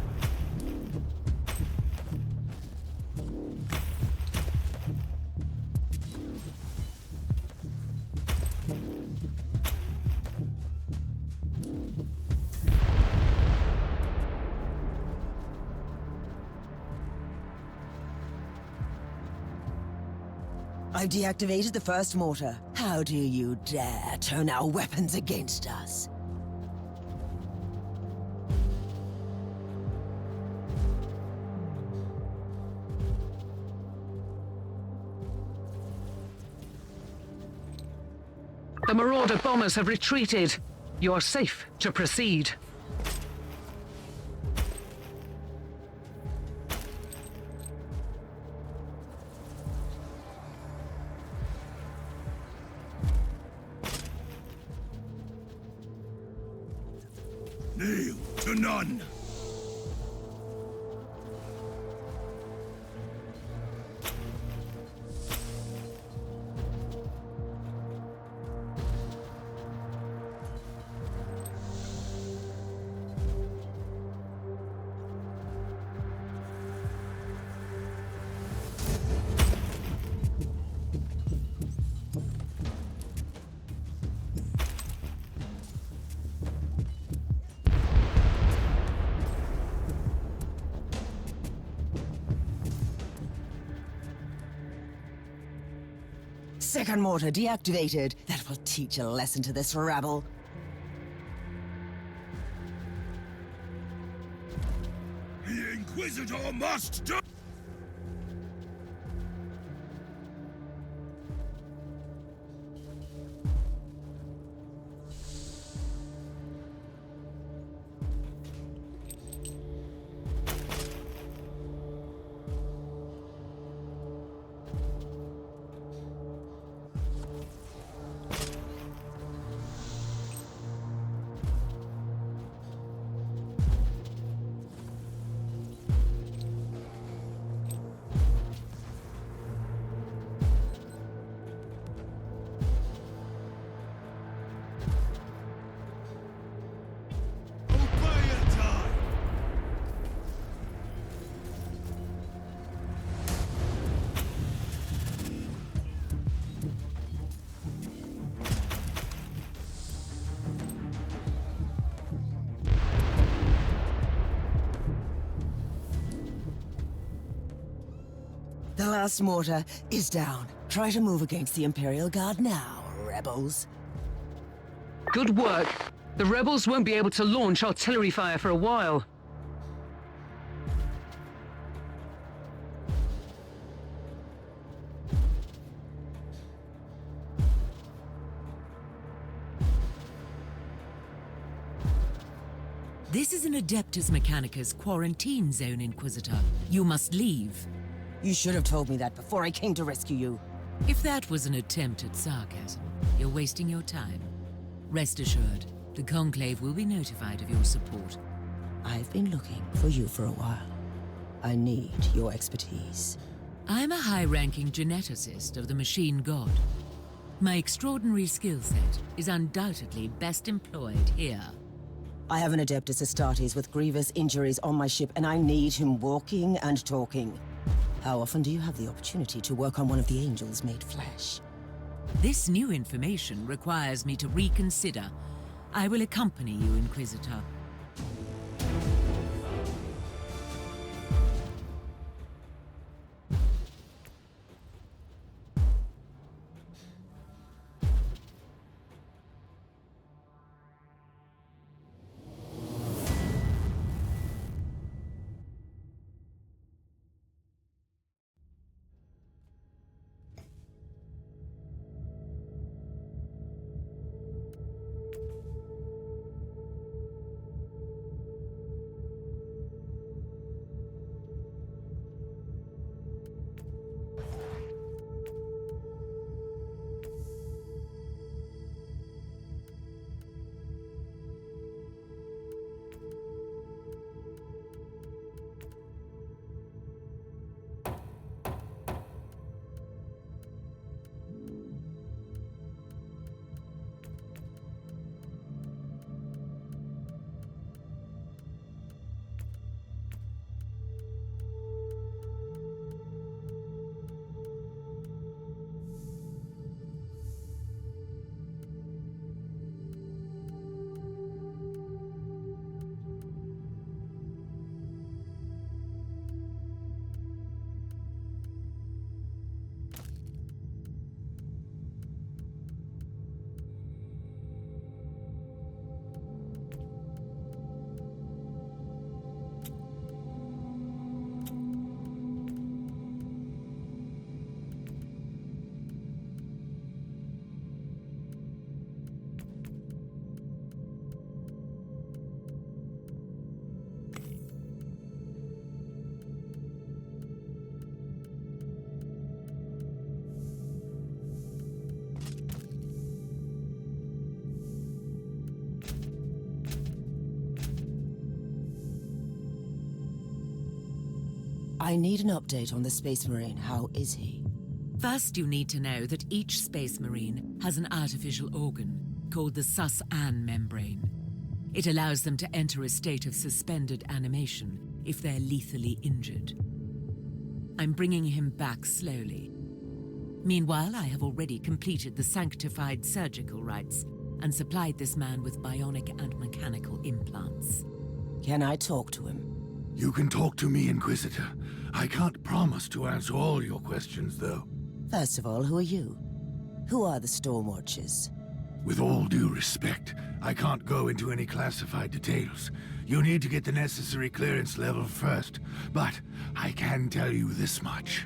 I've deactivated the first mortar. How do you dare turn our weapons against us? The Marauder bombers have retreated. You are safe to proceed. Kneel to none! Second mortar deactivated. That will teach a lesson to this rabble. The Inquisitor must die! The last mortar is down. Try to move against the Imperial Guard now, rebels. Good work. The rebels won't be able to launch artillery fire for a while. This is an Adeptus Mechanicus quarantine zone, Inquisitor. You must leave. You should have told me that before I came to rescue you. If that was an attempt at sarcasm, you're wasting your time. Rest assured, the Conclave will be notified of your support. I've been looking for you for a while. I need your expertise. I'm a high-ranking geneticist of the Machine God. My extraordinary skill set is undoubtedly best employed here. I have an Adeptus Astartes with grievous injuries on my ship, and I need him walking and talking. How often do you have the opportunity to work on one of the angels made flesh? This new information requires me to reconsider. I will accompany you, Inquisitor. I need an update on the Space Marine. How is he? First, you need to know that each Space Marine has an artificial organ called the sus-an membrane. It allows them to enter a state of suspended animation if they're lethally injured. I'm bringing him back slowly. Meanwhile, I have already completed the sanctified surgical rites and supplied this man with bionic and mechanical implants. Can I talk to him? You can talk to me, Inquisitor. I can't promise to answer all your questions, though. First of all, who are you? Who are the Stormwatchers? With all due respect, I can't go into any classified details. You need to get the necessary clearance level first, but I can tell you this much.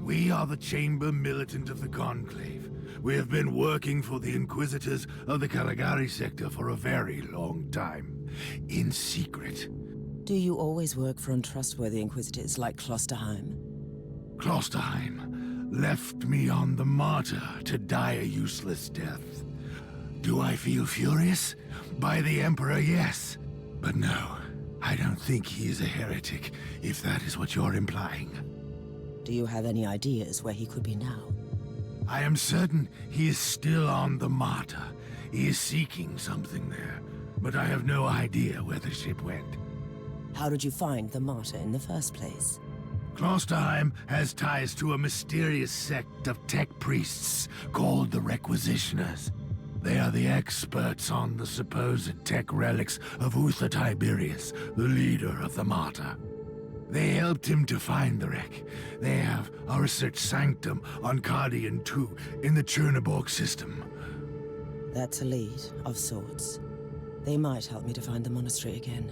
We are the Chamber Militant of the Conclave. We have been working for the Inquisitors of the Caligari sector for a very long time, in secret. Do you always work for untrustworthy Inquisitors like Klosterheim? Klosterheim left me on the Martyr to die a useless death. Do I feel furious? By the Emperor, yes. But no, I don't think he is a heretic, if that is what you're implying. Do you have any ideas where he could be now? I am certain he is still on the Martyr. He is seeking something there, but I have no idea where the ship went. How did you find the Martyr in the first place? Klosterheim has ties to a mysterious sect of tech priests called the Requisitioners. They are the experts on the supposed tech relics of Uther Tiberius, the leader of the Martyr. They helped him to find the wreck. They have our research sanctum on Cardian 2 in the Chernobyl system. That's a lead, of sorts. They might help me to find the monastery again.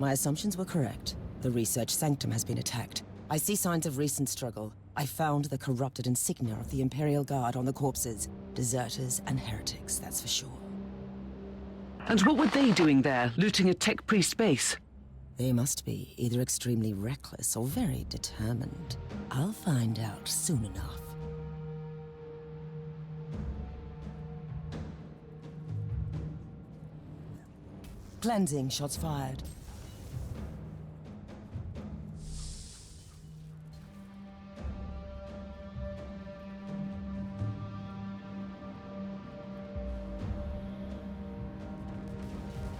My assumptions were correct. The research sanctum has been attacked. I see signs of recent struggle. I found the corrupted insignia of the Imperial Guard on the corpses. Deserters and heretics, that's for sure. And what were they doing there, looting a tech priest base? They must be either extremely reckless or very determined. I'll find out soon enough. Cleansing, shots fired.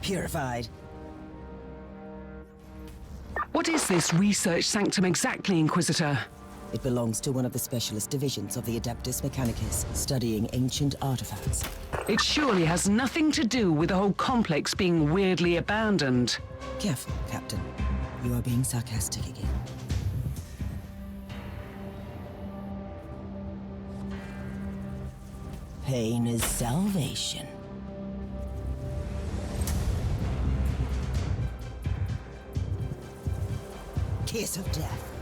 Purified. What is this research sanctum exactly, Inquisitor? It belongs to one of the specialist divisions of the Adeptus Mechanicus, studying ancient artifacts. It surely has nothing to do with the whole complex being weirdly abandoned. Careful, Captain. You are being sarcastic again. Pain is salvation. Kiss of death.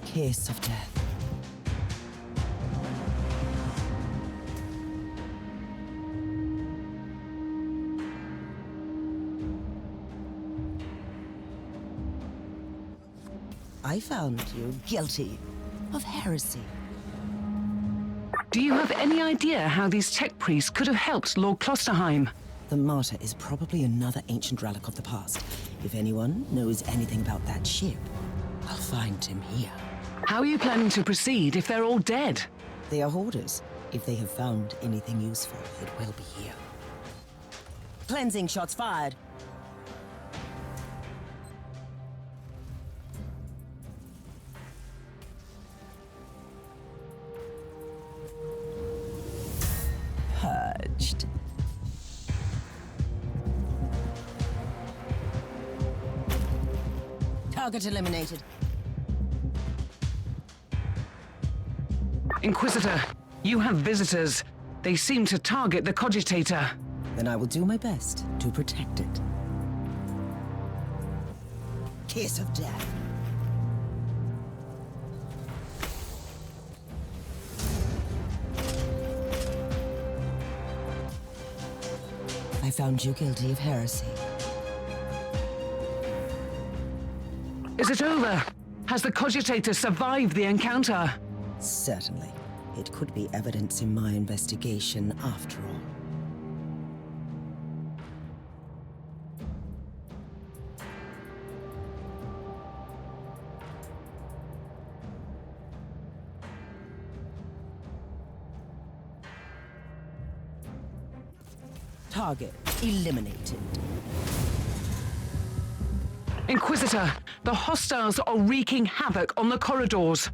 Kiss of death. I found you guilty of heresy. Do you have any idea how these tech priests could have helped Lord Klosterheim? The Martyr is probably another ancient relic of the past. If anyone knows anything about that ship, I'll find him here. How are you planning to proceed if they're all dead? They are hoarders. If they have found anything useful, it will be here. Cleansing shots fired. Purged. Target eliminated. Inquisitor, you have visitors. They seem to target the Cogitator. Then I will do my best to protect it. Kiss of death. I found you guilty of heresy. Is it over? Has the Cogitator survived the encounter? Certainly. It could be evidence in my investigation after all. Target eliminated. Inquisitor, the hostiles are wreaking havoc on the corridors.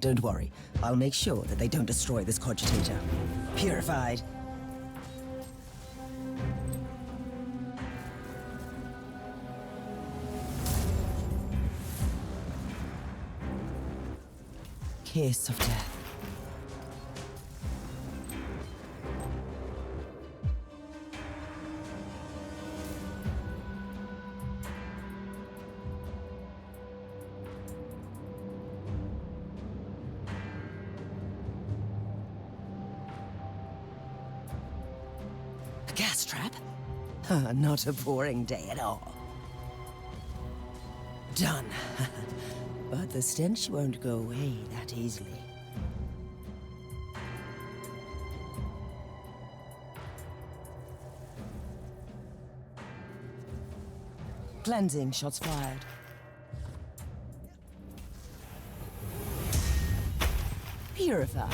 Don't worry. I'll make sure that they don't destroy this cogitator. Purified. Kiss of death. A gas trap? Not a boring day at all. Done. But the stench won't go away that easily. Cleansing shots fired. Purified.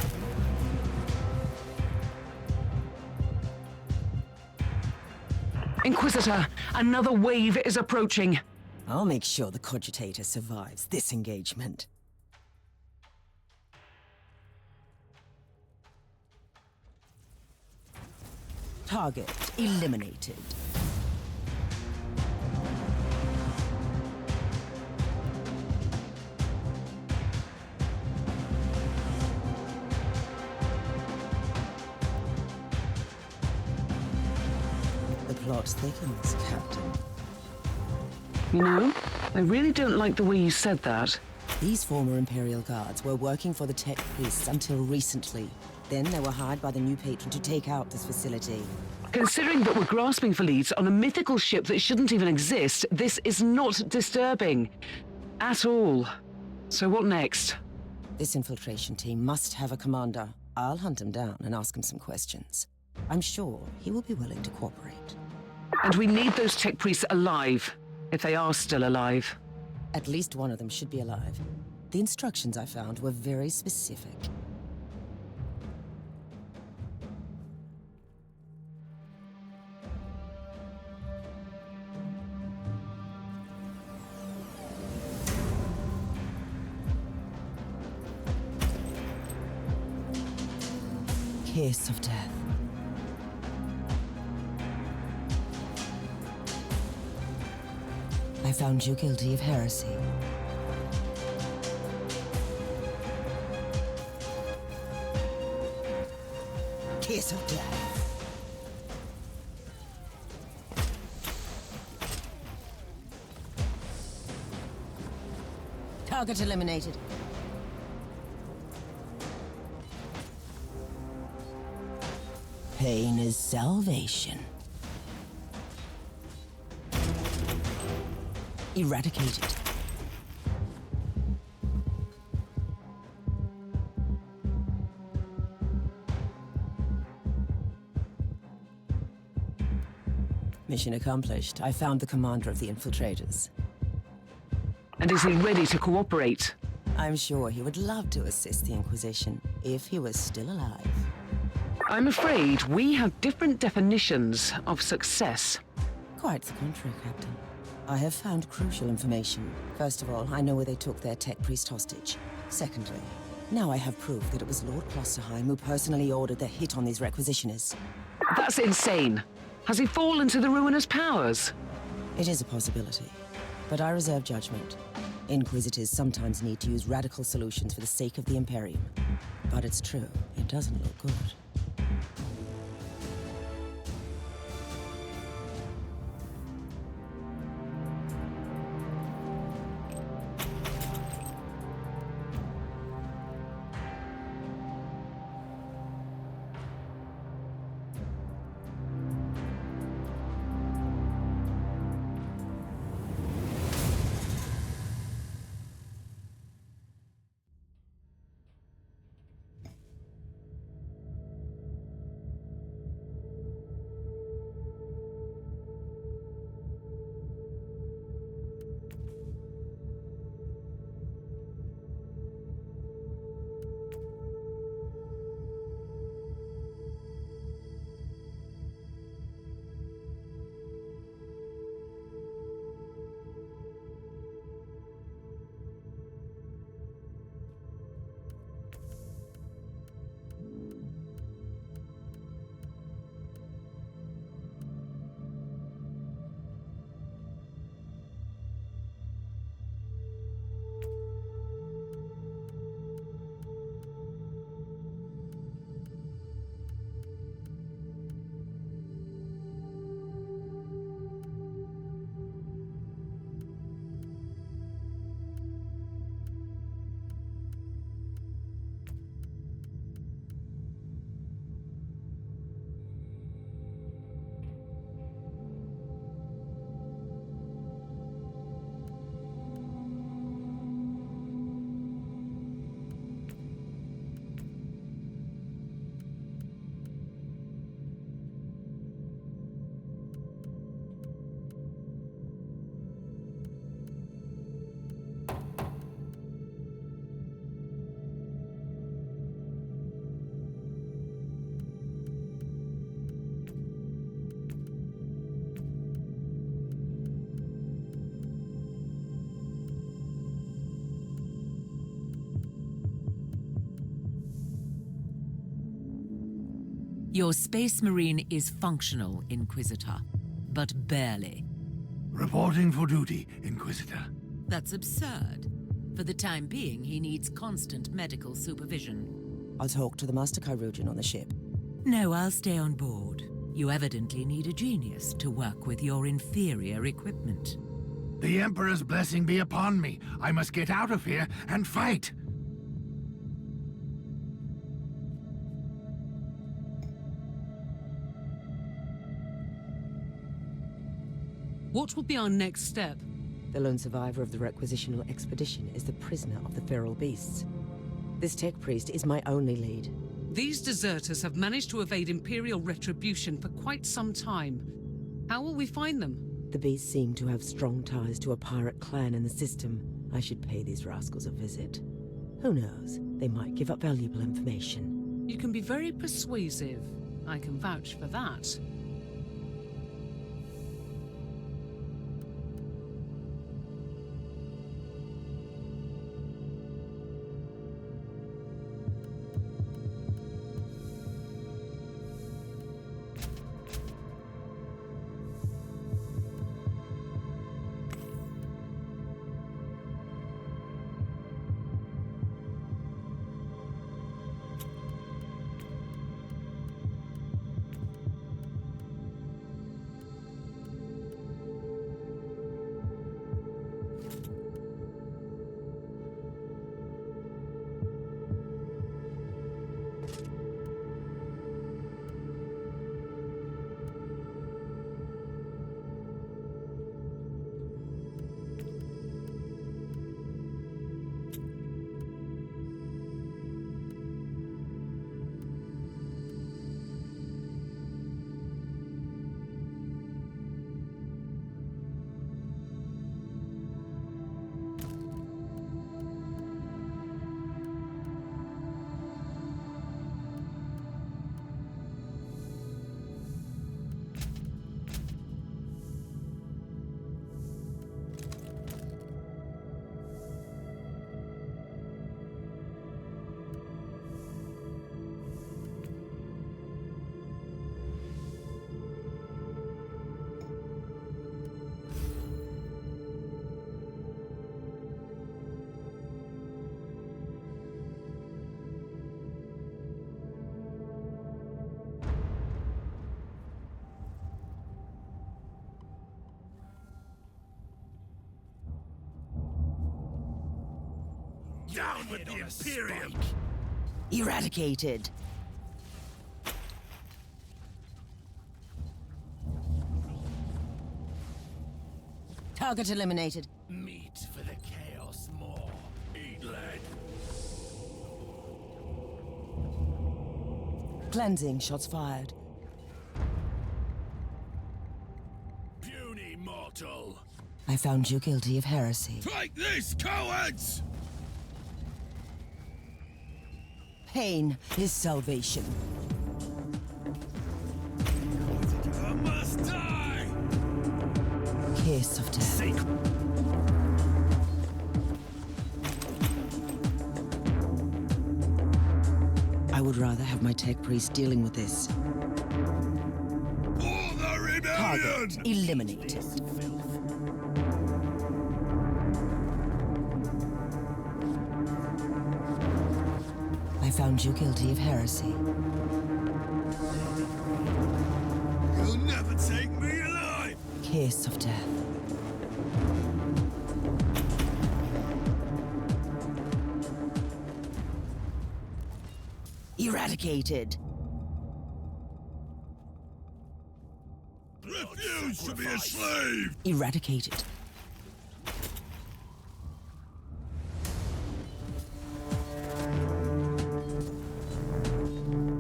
Inquisitor, another wave is approaching. I'll make sure the cogitator survives this engagement. Target eliminated. The plot thickens, Captain. You know, I really don't like the way you said that. These former Imperial Guards were working for the Tech Priests until recently. Then they were hired by the new patron to take out this facility. Considering that we're grasping for leads on a mythical ship that shouldn't even exist, this is not disturbing. At all. So what next? This infiltration team must have a commander. I'll hunt him down and ask him some questions. I'm sure he will be willing to cooperate. And we need those tech priests alive, if they are still alive. At least one of them should be alive. The instructions I found were very specific. Kiss of death. I found you guilty of heresy. Kiss of death. Target eliminated. Pain is salvation. Eradicated. Mission accomplished. I found the commander of the infiltrators. And is he ready to cooperate? I'm sure he would love to assist the Inquisition, if he was still alive. I'm afraid we have different definitions of success. Quite the contrary, Captain. I have found crucial information. First of all, I know where they took their tech priest hostage. Secondly, now I have proof that it was Lord Klosterheim who personally ordered the hit on these requisitioners. That's insane. Has he fallen to the ruinous powers? It is a possibility, but I reserve judgment. Inquisitors sometimes need to use radical solutions for the sake of the Imperium. But it's true, it doesn't look good. Your Space Marine is functional, Inquisitor, but barely. Reporting for duty, Inquisitor. That's absurd. For the time being, he needs constant medical supervision. I'll talk to the Master Chirurgeon on the ship. No, I'll stay on board. You evidently need a genius to work with your inferior equipment. The Emperor's blessing be upon me. I must get out of here and fight. What will be our next step? The lone survivor of the requisitional expedition is the prisoner of the feral beasts. This tech priest is my only lead. These deserters have managed to evade Imperial retribution for quite some time. How will we find them? The beasts seem to have strong ties to a pirate clan in the system. I should pay these rascals a visit. Who knows? They might give up valuable information. You can be very persuasive. I can vouch for that. Down with the Imperium! Eradicated. Target eliminated. Meat for the Chaos Maw. Eat lead. Cleansing shots fired. Puny mortal. I found you guilty of heresy. Take this, cowards! Pain is salvation. I must die! Kiss of death. I would rather have my tech priest dealing with this. For the rebellion! Target eliminated. I found you guilty of heresy. You'll never take me alive! Kiss of death. Eradicated. Refuse to be a slave! Eradicated.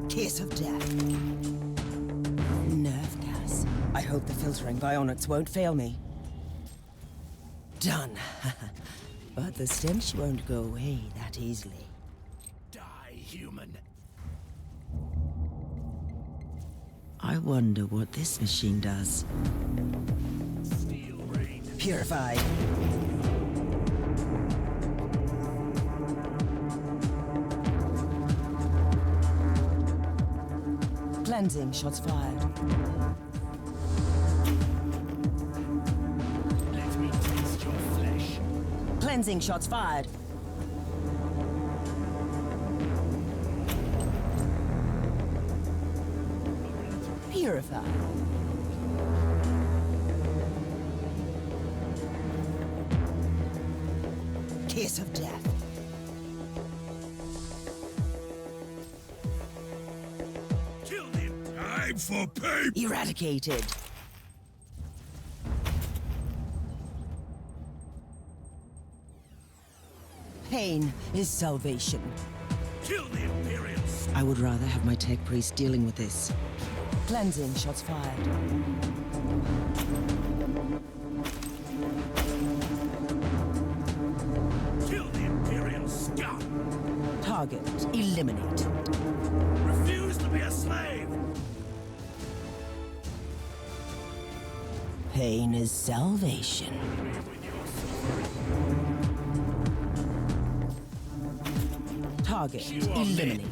Kiss of death. Nerve gas. I hope the filtering bionics won't fail me. Done. But the stench won't go away that easily. Die, human. I wonder what this machine does. Steel rain. Purified. Cleansing shots fired. Let me taste your flesh. Cleansing shots fired. Purified. Kiss of death. Kill him! Time for pay! Eradicated. Pain is salvation. Kill the Imperials! I would rather have my tech priest dealing with this. Cleansing shots fired. Kill the Imperial scum! Target eliminated. Refuse to be a slave! Pain is salvation. Target eliminated.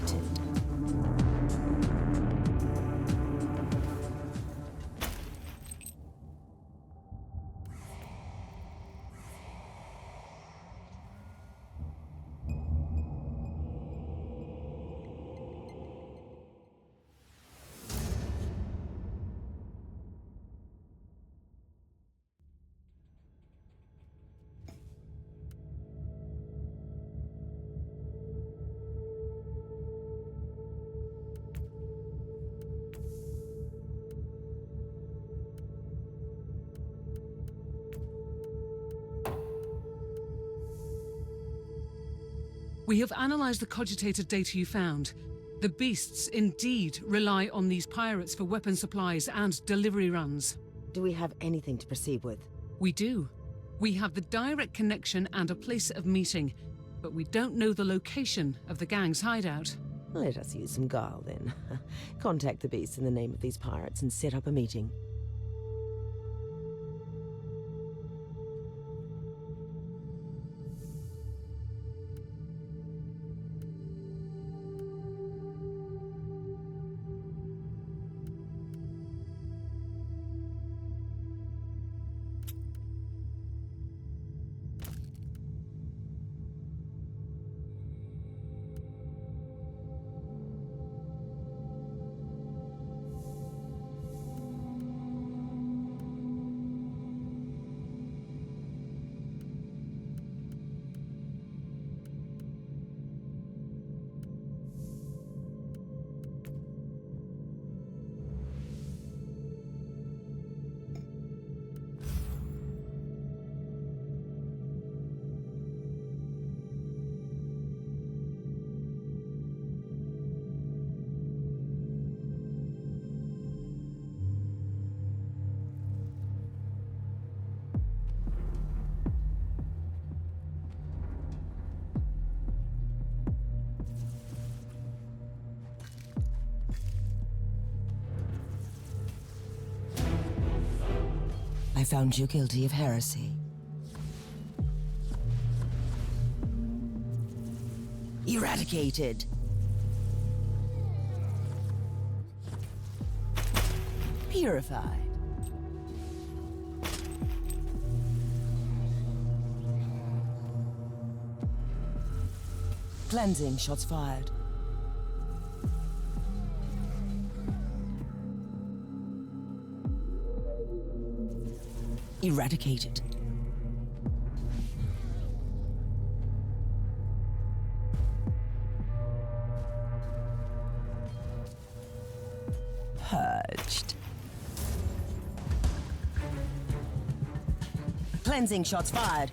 We have analyzed the cogitated data you found. The beasts indeed rely on these pirates for weapon supplies and delivery runs. Do we have anything to proceed with? We do. We have the direct connection and a place of meeting, but we don't know the location of the gang's hideout. Let us use some guile then. Contact the beasts in the name of these pirates and set up a meeting. I found you guilty of heresy. Eradicated. Purified. Cleansing shots fired. Eradicated. Purged. Cleansing shots fired.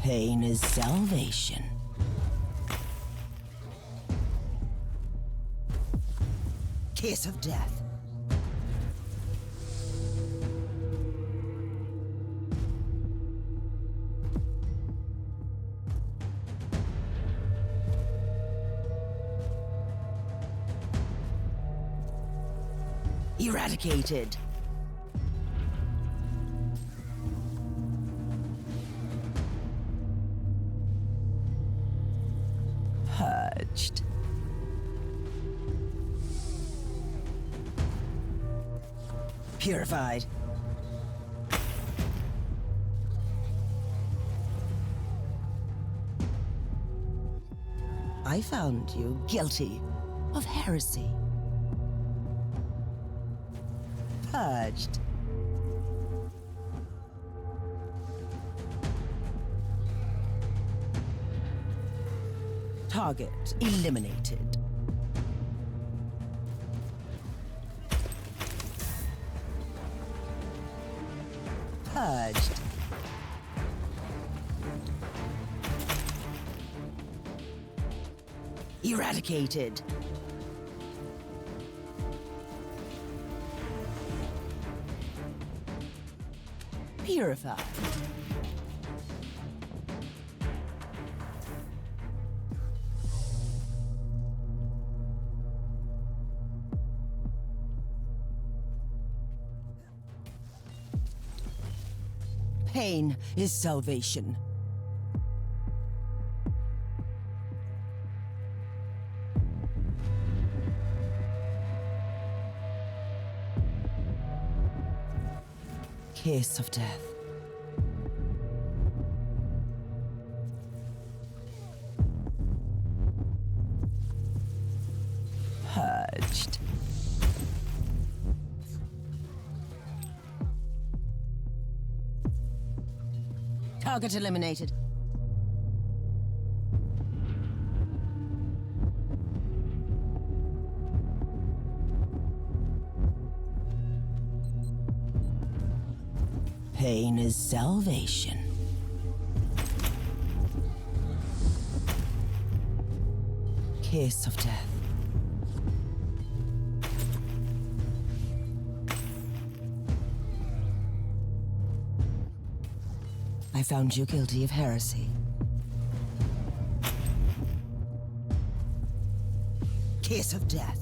Pain is salvation. Kiss of death. Eradicated. Purged. Purified. I found you guilty of heresy. Purged. Target eliminated. Purged. Eradicated. Purified. Pain is salvation. Kiss of death. Purged. Target eliminated. Pain is salvation. Kiss of death. I found you guilty of heresy. Kiss of death.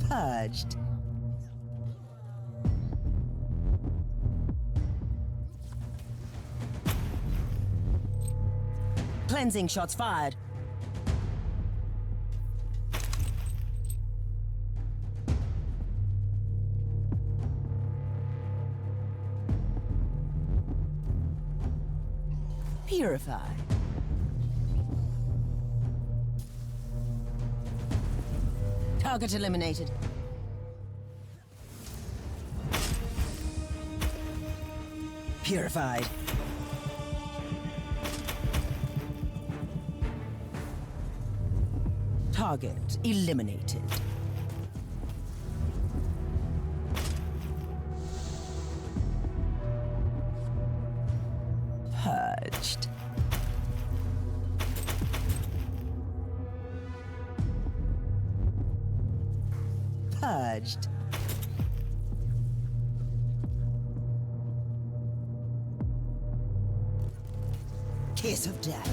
Purged. Cleansing shots fired. Purify. Target eliminated. Purified. Target eliminated. Purged. Purged. Kiss of death.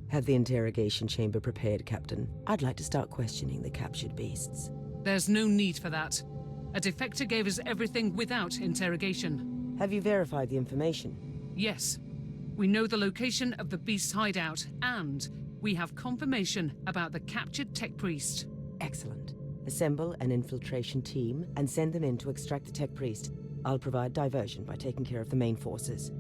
Have the interrogation chamber prepared, Captain. I'd like to start questioning the captured beasts. There's no need for that. A defector gave us everything without interrogation. Have you verified the information? Yes. We know the location of the beast's hideout, and we have confirmation about the captured tech priest. Excellent. Assemble an infiltration team and send them in to extract the tech priest. I'll provide diversion by taking care of the main forces.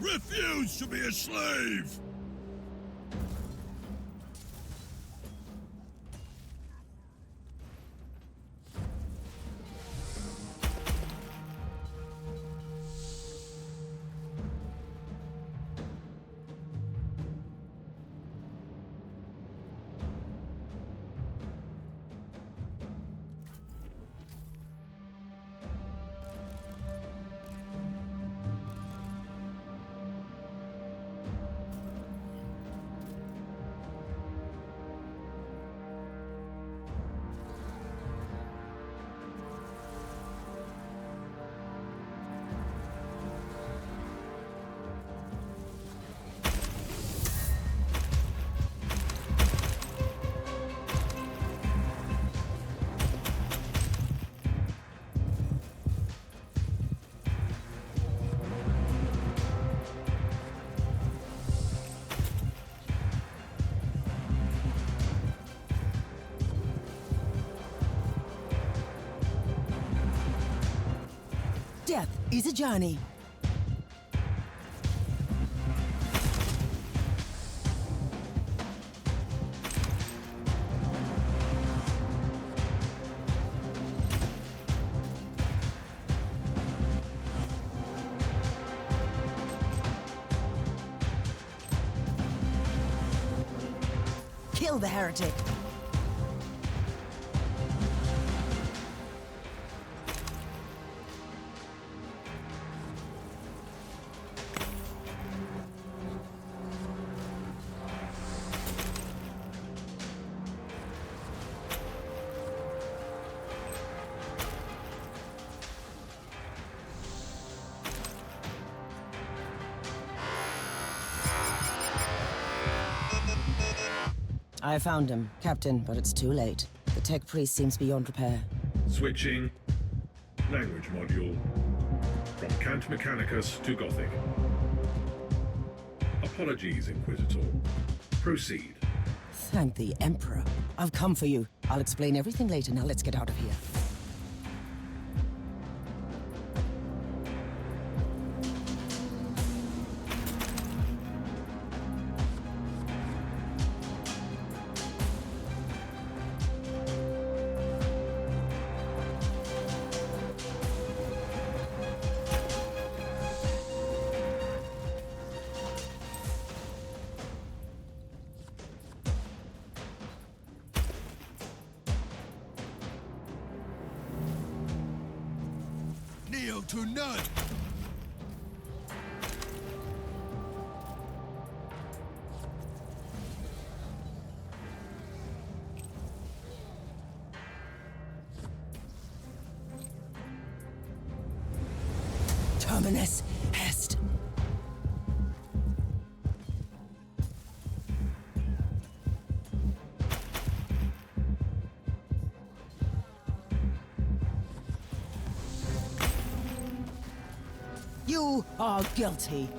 Refuse to be a slave! Death is a journey. Kill the heretic. I found him, Captain, but it's too late. The tech priest seems beyond repair. Switching. Language module. From Cant Mechanicus to Gothic. Apologies, Inquisitor. Proceed. Thank the Emperor. I've come for you. I'll explain everything later. Now let's get out of here. down to none! Terminus est. You are guilty.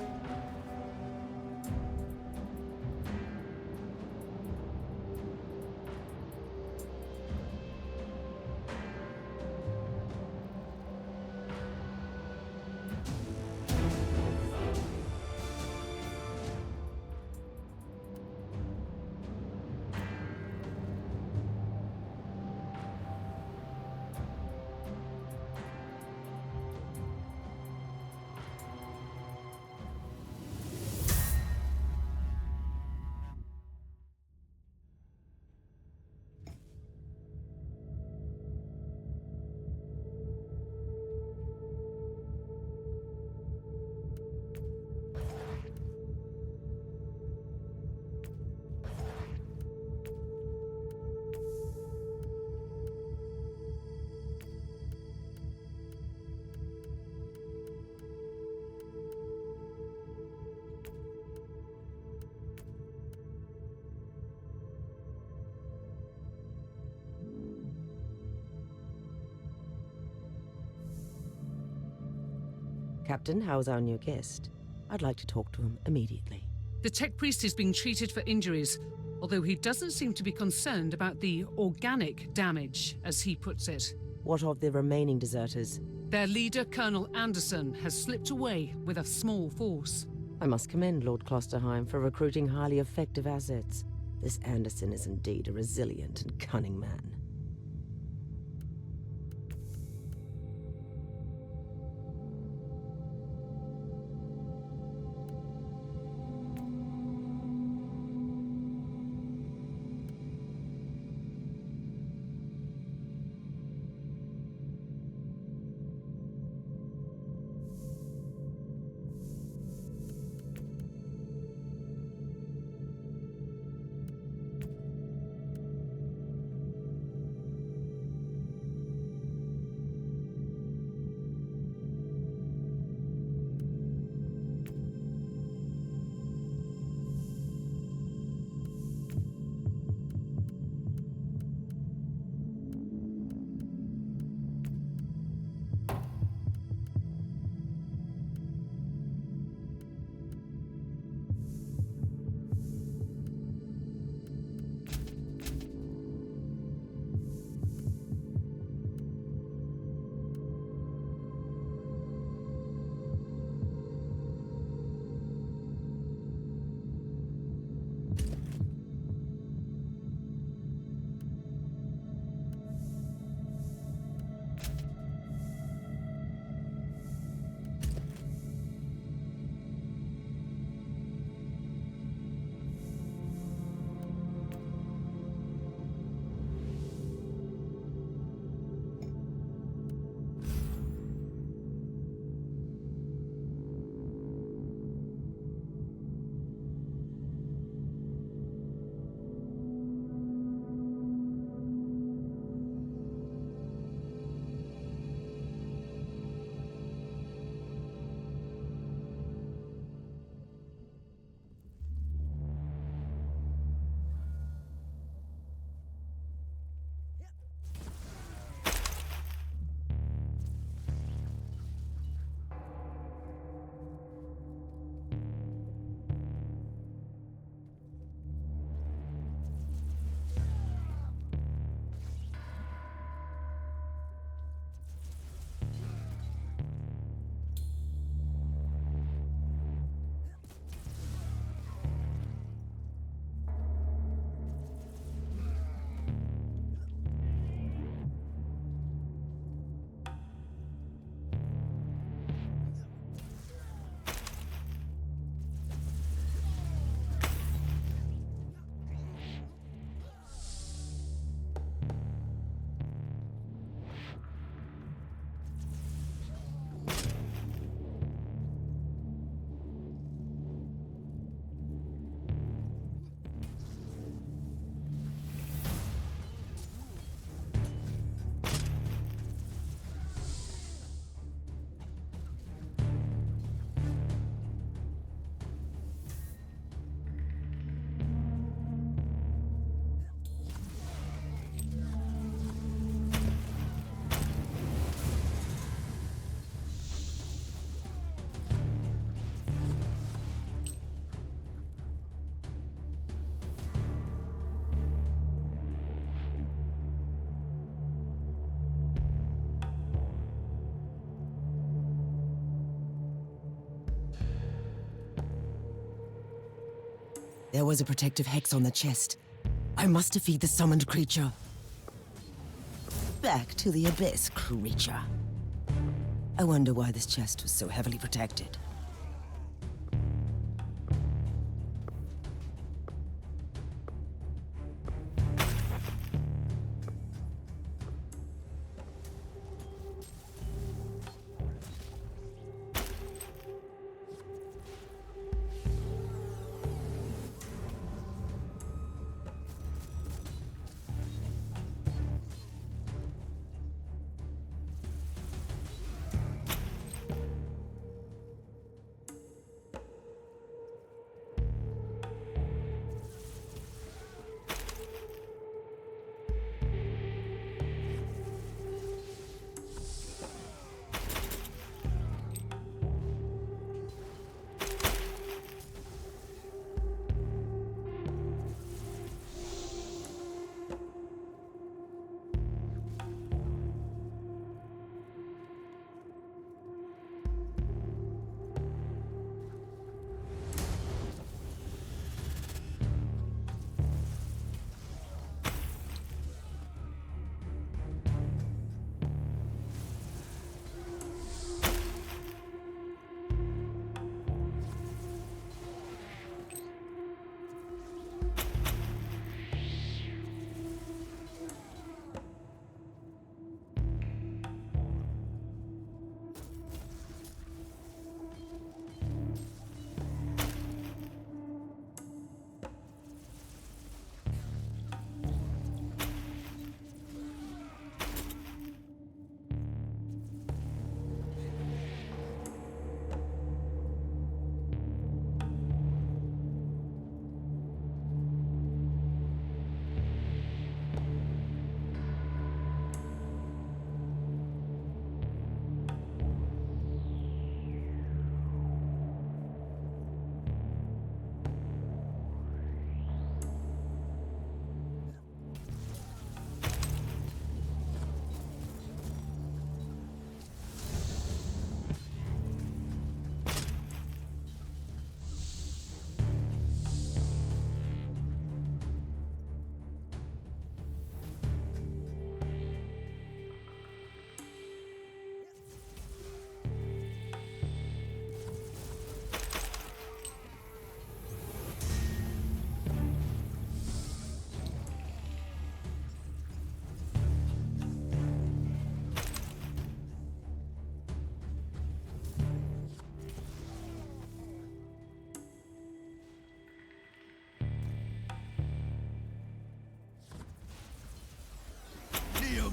Captain, how's our new guest? I'd like to talk to him immediately. The tech priest is being treated for injuries, although he doesn't seem to be concerned about the organic damage, as he puts it. What of the remaining deserters? Their leader, Colonel Anderson, has slipped away with a small force. I must commend Lord Klosterheim for recruiting highly effective assets. This Anderson is indeed a resilient and cunning man. There was a protective hex on the chest. I must defeat the summoned creature. Back to the abyss, creature. I wonder why this chest was so heavily protected.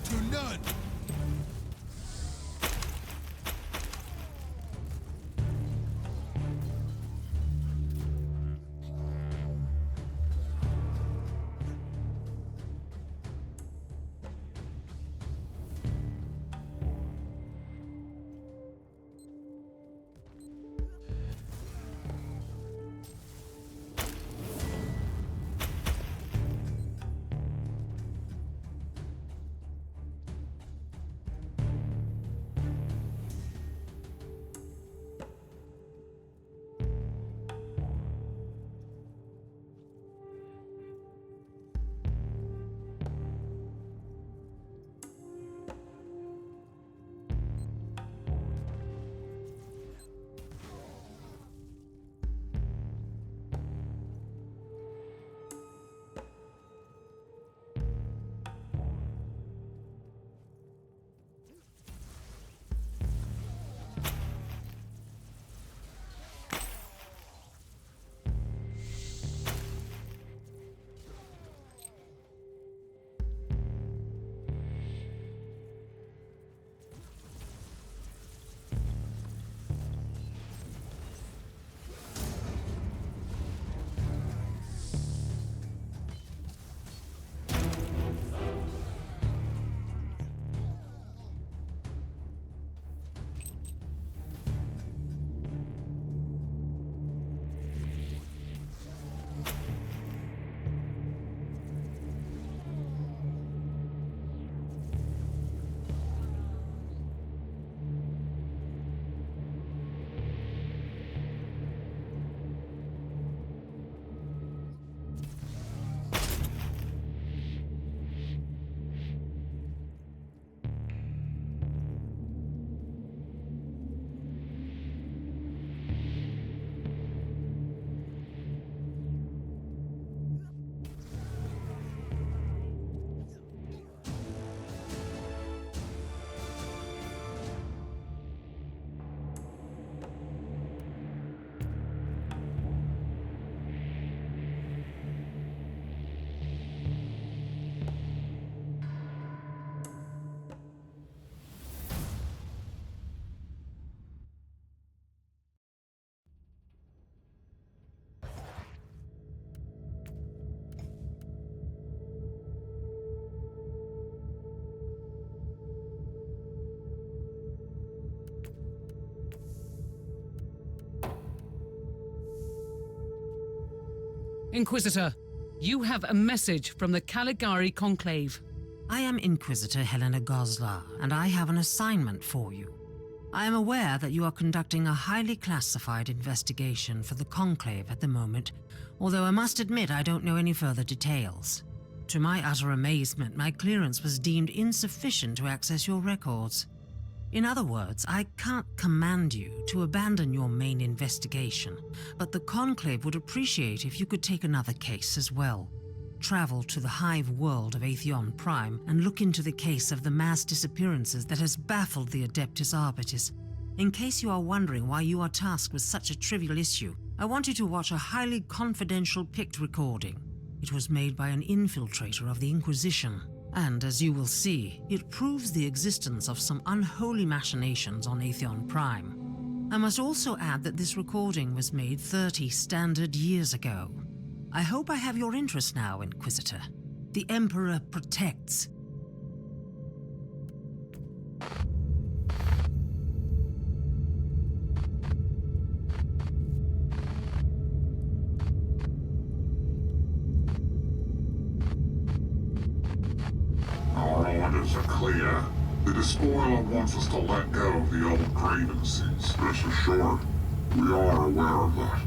To none. Inquisitor, you have a message from the Caligari Conclave. I am Inquisitor Helena Goslar, and I have an assignment for you. I am aware that you are conducting a highly classified investigation for the Conclave at the moment, although I must admit I don't know any further details. To my utter amazement, my clearance was deemed insufficient to access your records. In other words, I can't command you to abandon your main investigation, but the Conclave would appreciate if you could take another case as well. Travel to the hive world of Atheon Prime and look into the case of the mass disappearances that has baffled the Adeptus Arbitis. In case you are wondering why you are tasked with such a trivial issue, I want you to watch a highly confidential picked recording. It was made by an infiltrator of the Inquisition, and as you will see, it proves the existence of some unholy machinations on Atheon Prime. I must also add that this recording was made 30 standard years ago. I hope I have your interest now, Inquisitor. The Emperor protects. Our orders are clear. The Despoiler wants us to let go of the old grievances. Rest assured, we are aware of that.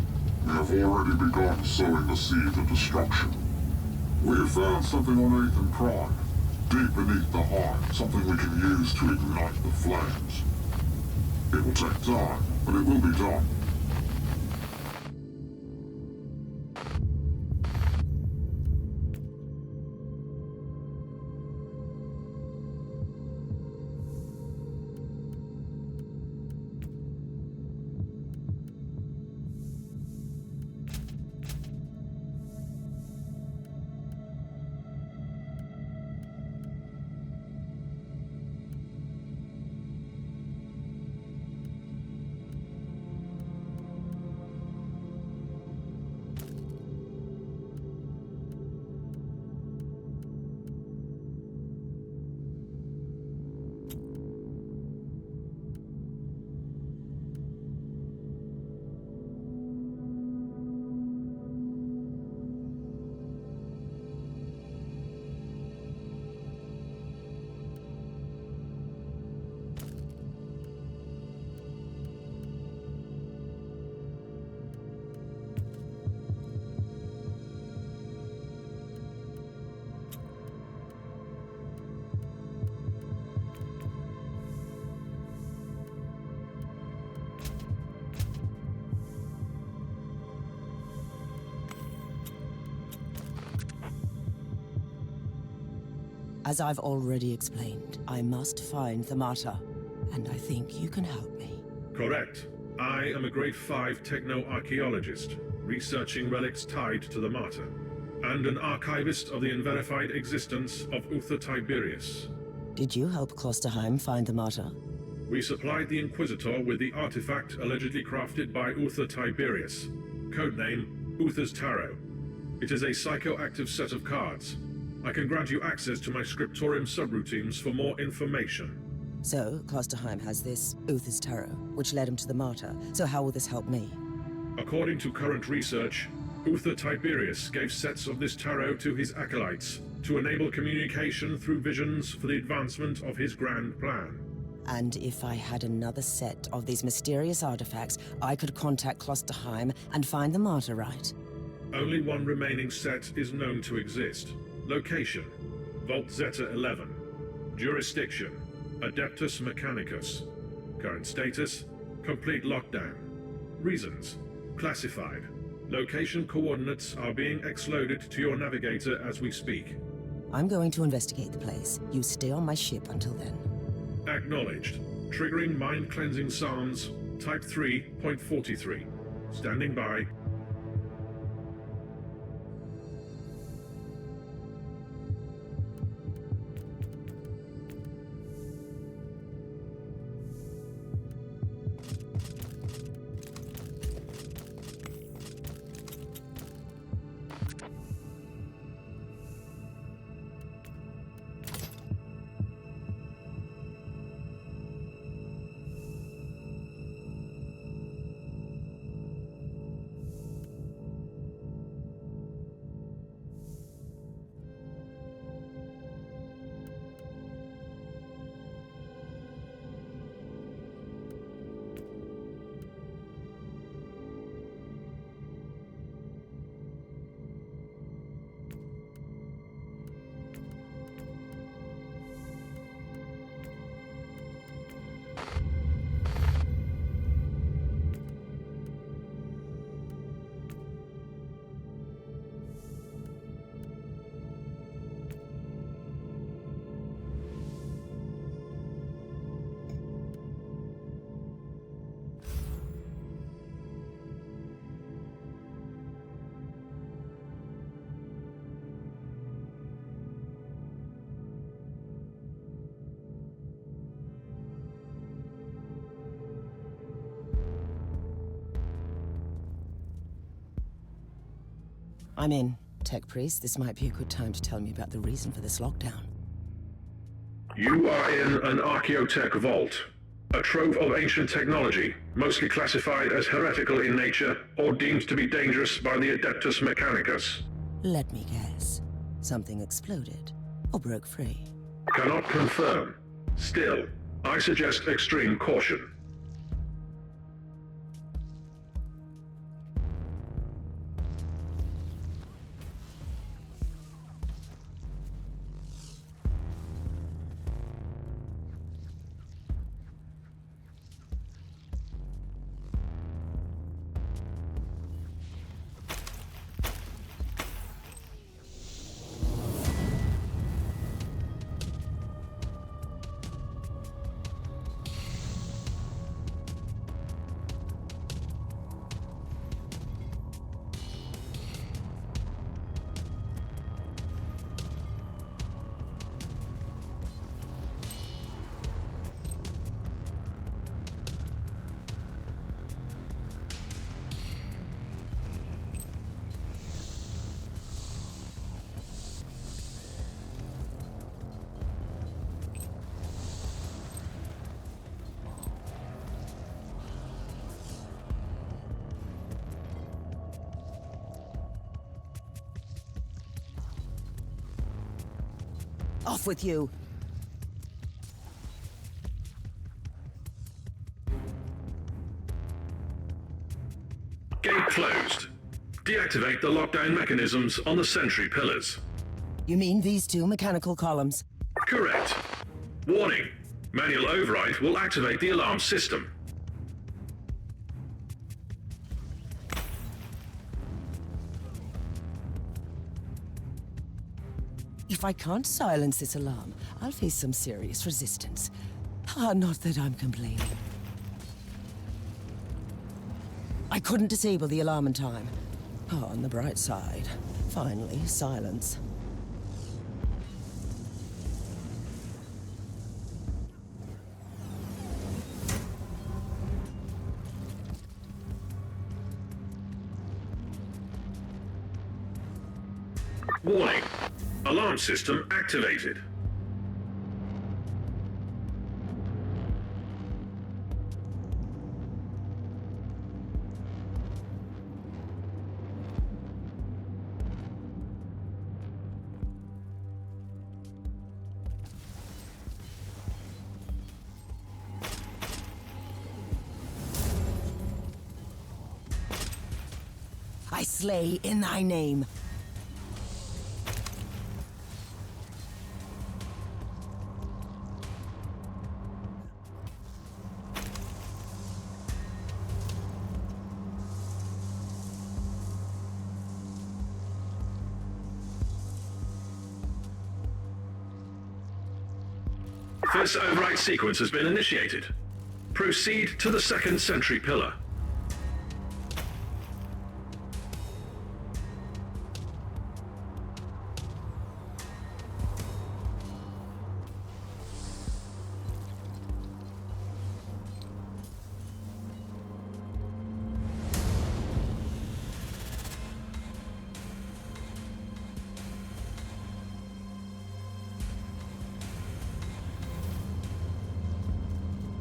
We have already begun sowing the seeds of destruction. We have found something on Atheon Prime, deep beneath the heart, something we can use to ignite the flames. It will take time, but it will be done. As I've already explained, I must find the Martyr, and I think you can help me. Correct. I am a Grade 5 techno-archaeologist, researching relics tied to the Martyr, and an archivist of the unverified existence of Uther Tiberius. Did you help Klosterheim find the Martyr? We supplied the Inquisitor with the artifact allegedly crafted by Uther Tiberius, codename Uther's Tarot. It is a psychoactive set of cards. I can grant you access to my scriptorium subroutines for more information. So, Klosterheim has this Uther's Tarot, which led him to the Martyr. So how will this help me? According to current research, Uther Tiberius gave sets of this tarot to his acolytes to enable communication through visions for the advancement of his grand plan. And if I had another set of these mysterious artifacts, I could contact Klosterheim and find the Martyr, right? Only one remaining set is known to exist. Location: Vault Zeta 11. Jurisdiction: Adeptus Mechanicus. Current status: complete lockdown. Reasons: classified. Location coordinates are being exloaded to your navigator as we speak. I'm going to investigate the place. You stay on my ship until then. Acknowledged. Triggering mind-cleansing psalms, Type 3.43. Standing by. I'm in. Tech Priest, this might be a good time to tell me about the reason for this lockdown. You are in an archaeotech vault. A trove of ancient technology, mostly classified as heretical in nature or deemed to be dangerous by the Adeptus Mechanicus. Let me guess. Something exploded or broke free. Cannot confirm. Still, I suggest extreme caution. Off with you! Gate closed. Deactivate the lockdown mechanisms on the sentry pillars. You mean these two mechanical columns? Correct. Warning. Manual override will activate the alarm system. If I can't silence this alarm, I'll face some serious resistance. Not that I'm complaining. I couldn't disable the alarm in time. On the bright side, finally, silence. Warning. Alarm system activated. I slay in thy name. This override sequence has been initiated. Proceed to the second sentry pillar.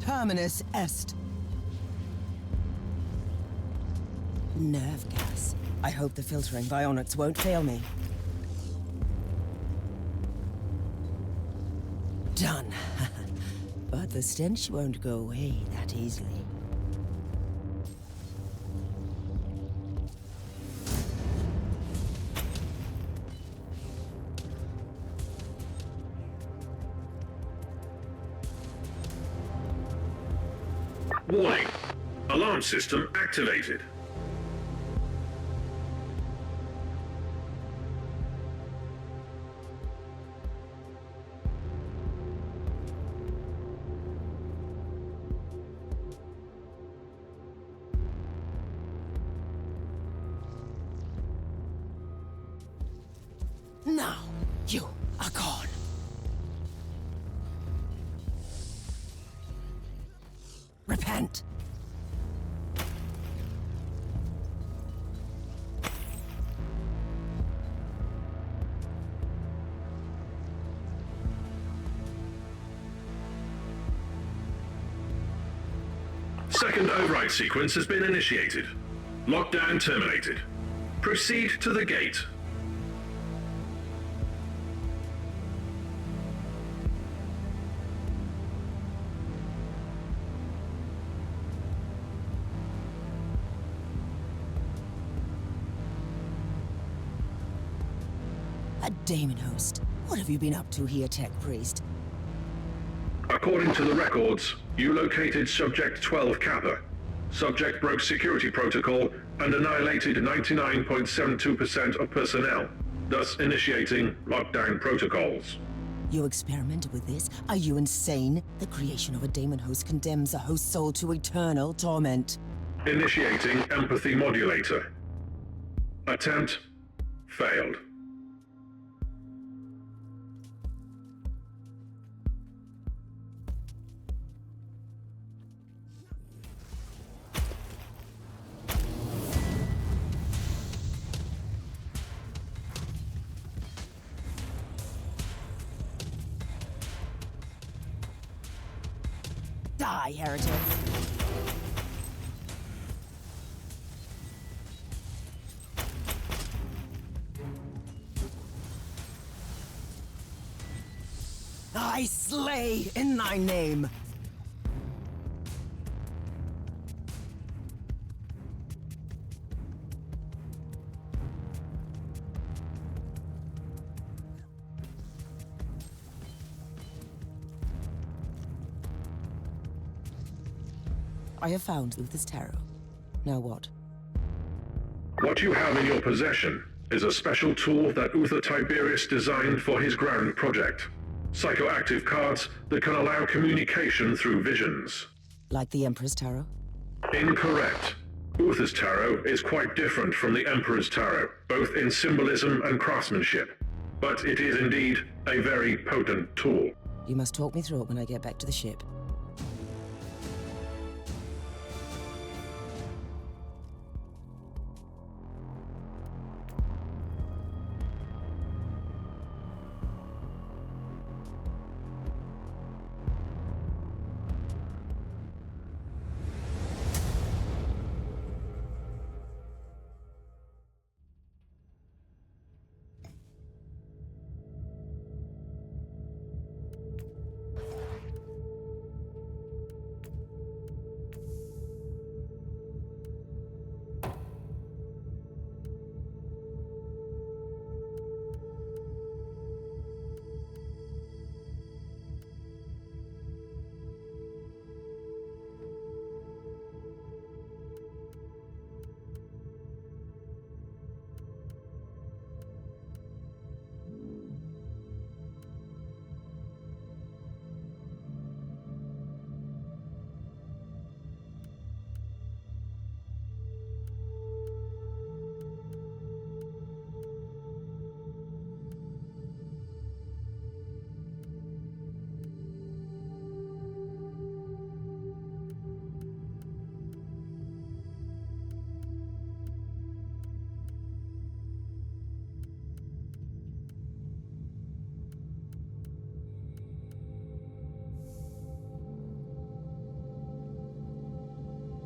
Terminus est. Nerve gas. I hope the filtering bionics won't fail me. Done. But the stench won't go away that easily. Warning. Alarm system activated. Now, you are gone. Repent. Second override sequence has been initiated. Lockdown terminated. Proceed to the gate. A daemon host. What have you been up to here, Tech Priest? According to the records, you located Subject 12 Kappa. Subject broke security protocol and annihilated 99.72% of personnel, thus initiating lockdown protocols. You experimented with this? Are you insane? The creation of a daemon host condemns a host soul to eternal torment. Initiating empathy modulator. Attempt failed. Die, heretic! I slay in thy name! I have found Uther's Tarot. Now what? What you have in your possession is a special tool that Uther Tiberius designed for his ground project. Psychoactive cards that can allow communication through visions. Like the Emperor's Tarot? Incorrect. Uther's Tarot is quite different from the Emperor's Tarot, both in symbolism and craftsmanship. But it is indeed a very potent tool. You must talk me through it when I get back to the ship.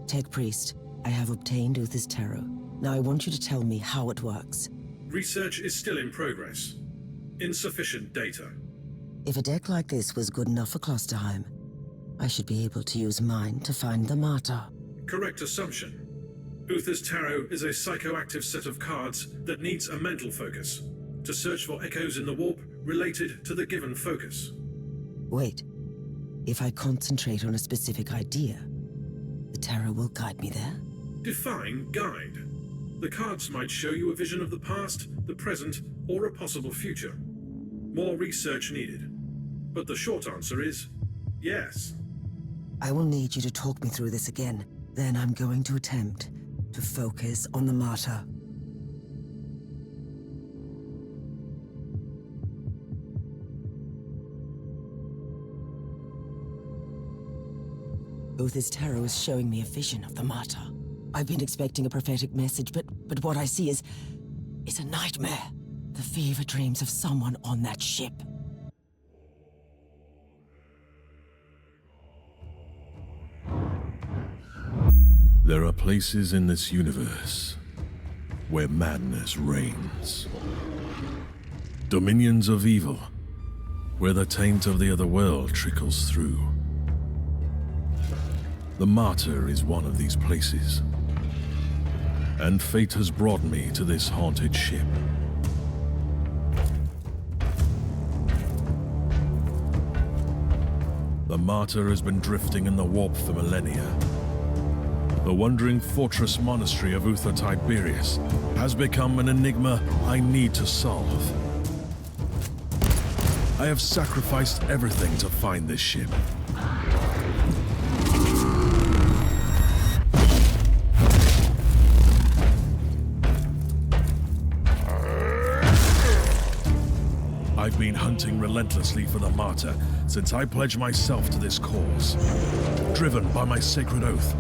Tech Priest, I have obtained Uther's Tarot. Now I want you to tell me how it works. Research is still in progress. Insufficient data. If a deck like this was good enough for Klosterheim, I should be able to use mine to find the Martyr. Correct assumption. Uther's Tarot is a psychoactive set of cards that needs a mental focus to search for echoes in the warp related to the given focus. Wait. If I concentrate on a specific idea, the Tarot will guide me there? Define guide. The cards might show you a vision of the past, the present, or a possible future. More research needed. But the short answer is yes. I will need you to talk me through this again. Then I'm going to attempt to focus on the Martyr. Uther's Tarot is showing me a vision of the Martyr. I've been expecting a prophetic message, but what I see is a nightmare. The fever dreams of someone on that ship. There are places in this universe where madness reigns. Dominions of evil, where the taint of the other world trickles through. The Martyr is one of these places, and fate has brought me to this haunted ship. The Martyr has been drifting in the warp for millennia. The wandering fortress monastery of Uther Tiberius has become an enigma I need to solve. I have sacrificed everything to find this ship. I've been hunting relentlessly for the Martyr since I pledged myself to this cause. Driven by my sacred oath,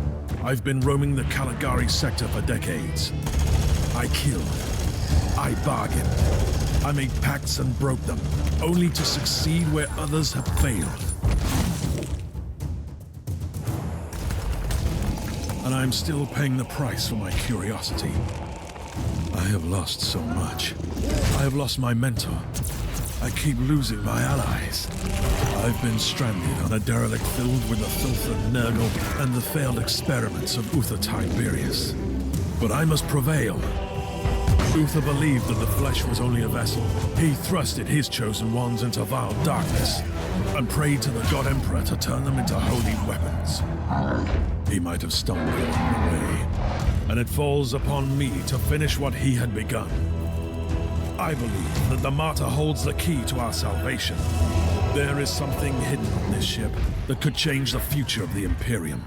I've been roaming the Caligari sector for decades. I killed. I bargained. I made pacts and broke them, only to succeed where others have failed. And I'm still paying the price for my curiosity. I have lost so much. I have lost my mentor. I keep losing my allies. I've been stranded on a derelict filled with the filth of Nurgle and the failed experiments of Uther Tiberius. But I must prevail. Uther believed that the flesh was only a vessel. He thrusted his chosen ones into vile darkness and prayed to the God Emperor to turn them into holy weapons. He might have stumbled along the way, and it falls upon me to finish what he had begun. I believe that the Martyr holds the key to our salvation. There is something hidden on this ship that could change the future of the Imperium.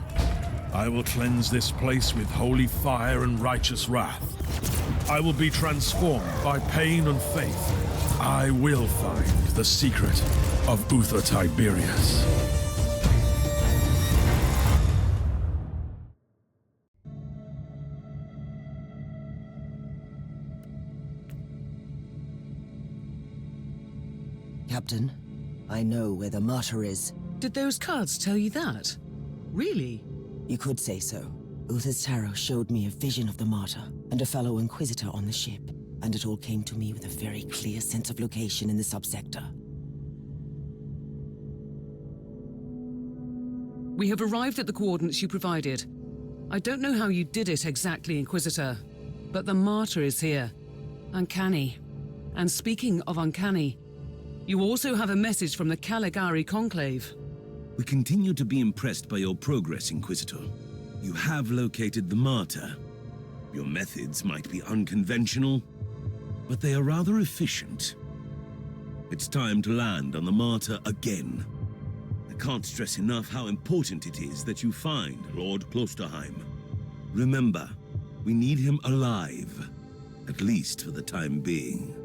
I will cleanse this place with holy fire and righteous wrath. I will be transformed by pain and faith. I will find the secret of Uther Tiberius. Captain, I know where the Martyr is. Did those cards tell you that? Really? You could say so. Uther's tarot showed me a vision of the Martyr and a fellow Inquisitor on the ship, and it all came to me with a very clear sense of location in the subsector. We have arrived at the coordinates you provided. I don't know how you did it exactly, Inquisitor, but the Martyr is here. Uncanny. And speaking of uncanny, you also have a message from the Caligari Conclave. We continue to be impressed by your progress, Inquisitor. You have located the Martyr. Your methods might be unconventional, but they are rather efficient. It's time to land on the Martyr again. I can't stress enough how important it is that you find Lord Klosterheim. Remember, we need him alive, at least for the time being.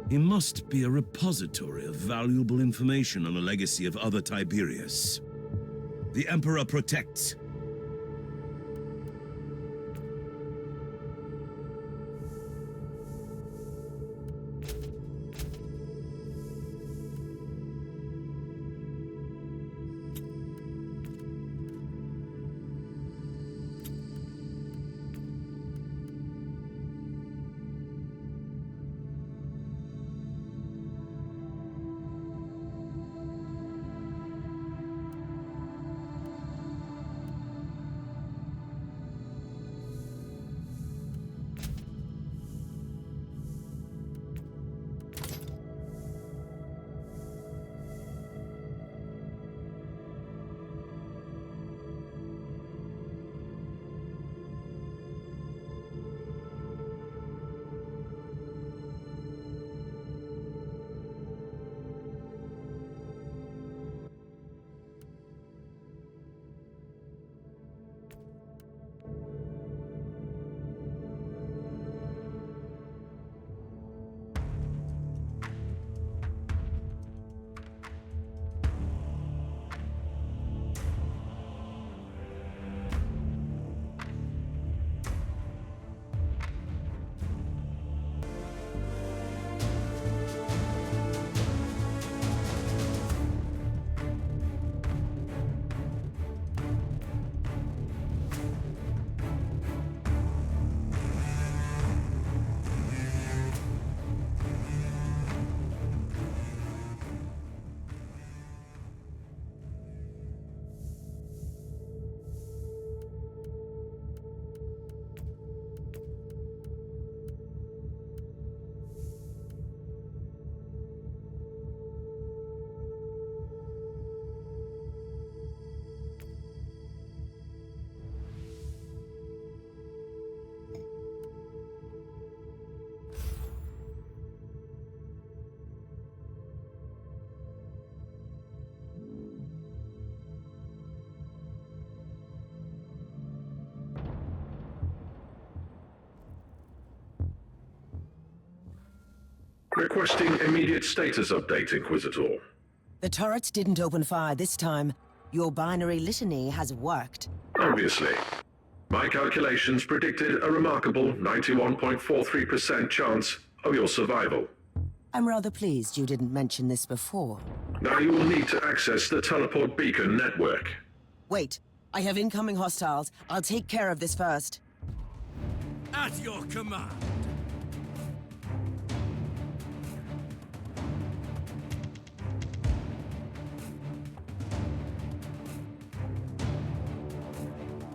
He must be a repository of valuable information on the legacy of other Tiberius. The Emperor protects. Requesting immediate status update, Inquisitor. The turrets didn't open fire this time. Your binary litany has worked. Obviously. My calculations predicted a remarkable 91.43% chance of your survival. I'm rather pleased you didn't mention this before. Now you will need to access the teleport beacon network. Wait, I have incoming hostiles. I'll take care of this first. At your command.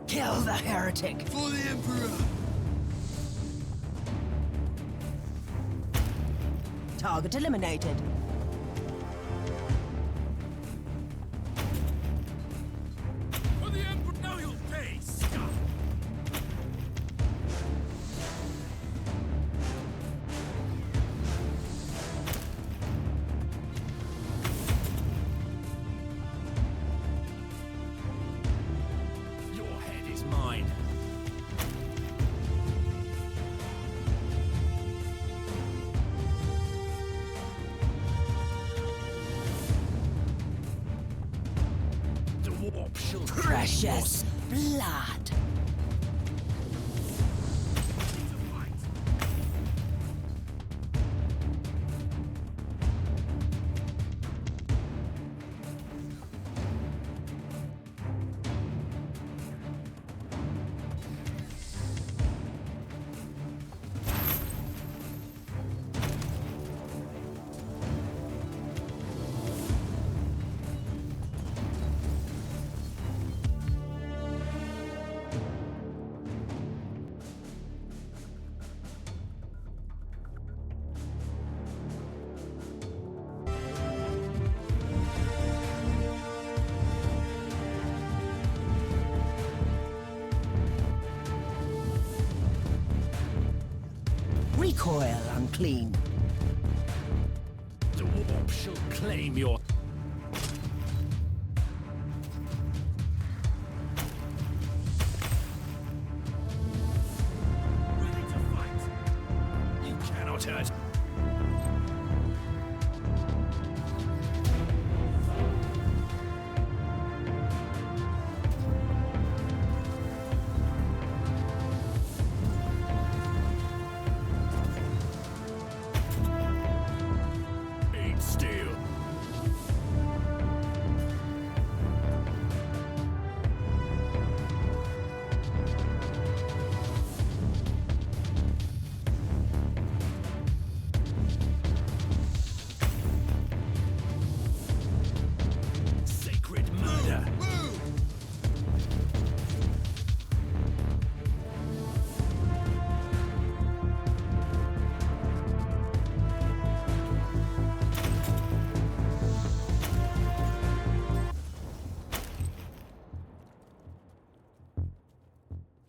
Kill the heretic! For the Emperor! Target eliminated. For the Emperor! Now you'll pay, scum! Your head is mine. The warp shall Precious blood. Recoil unclean. The warp shall claim your... Ready to fight! You cannot hurt... Ain't still. Sacred murder.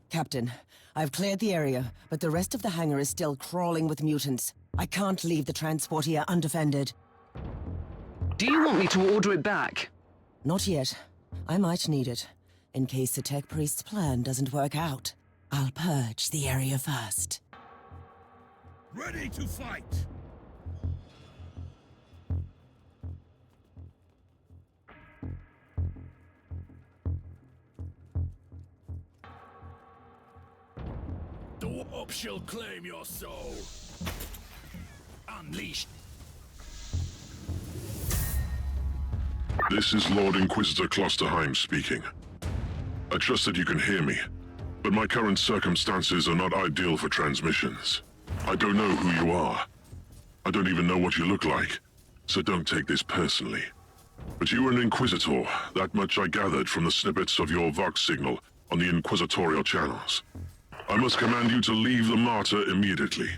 Captain, I've cleared the area, but the rest of the hangar is still crawling with mutants. I can't leave the transport here undefended. Do you want me to order it back? Not yet. I might need it. In case the Tech Priest's plan doesn't work out. I'll purge the area first. Ready to fight! The warp shall claim your soul. Unleashed. This is Lord Inquisitor Klosterheim speaking. I trust that you can hear me, but my current circumstances are not ideal for transmissions. I don't know who you are. I don't even know what you look like, so don't take this personally. But you are an Inquisitor, that much I gathered from the snippets of your Vox signal on the Inquisitorial channels. I must command you to leave the Martyr immediately.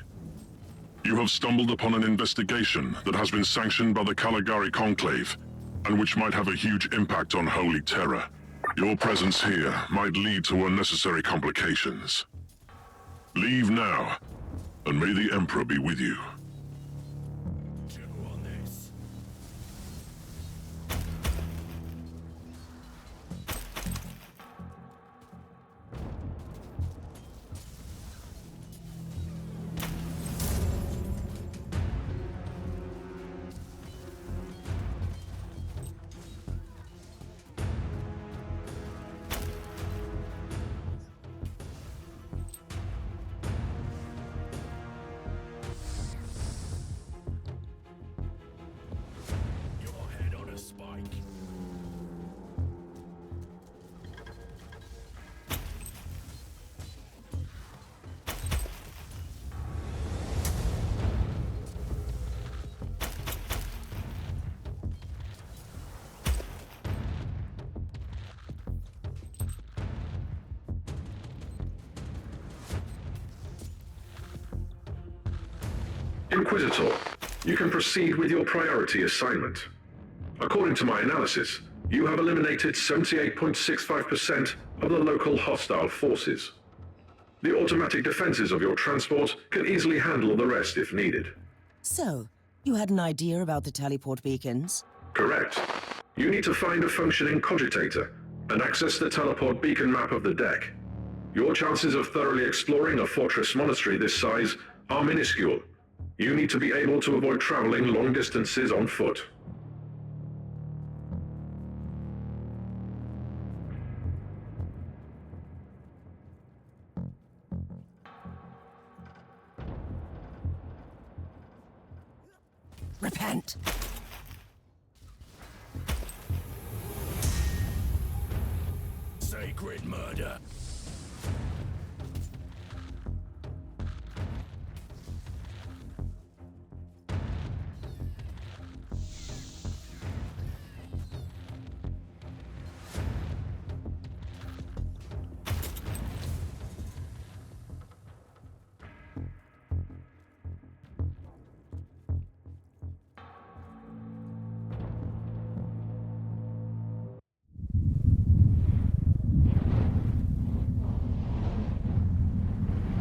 You have stumbled upon an investigation that has been sanctioned by the Caligari Conclave, and which might have a huge impact on Holy Terror. Your presence here might lead to unnecessary complications. Leave now, and may the Emperor be with you. Inquisitor, you can proceed with your priority assignment. According to my analysis, you have eliminated 78.65% of the local hostile forces. The automatic defenses of your transport can easily handle the rest if needed. So, you had an idea about the teleport beacons? Correct. You need to find a functioning cogitator and access the teleport beacon map of the deck. Your chances of thoroughly exploring a fortress monastery this size are minuscule. You need to be able to avoid traveling long distances on foot. Repent! Sacred murder.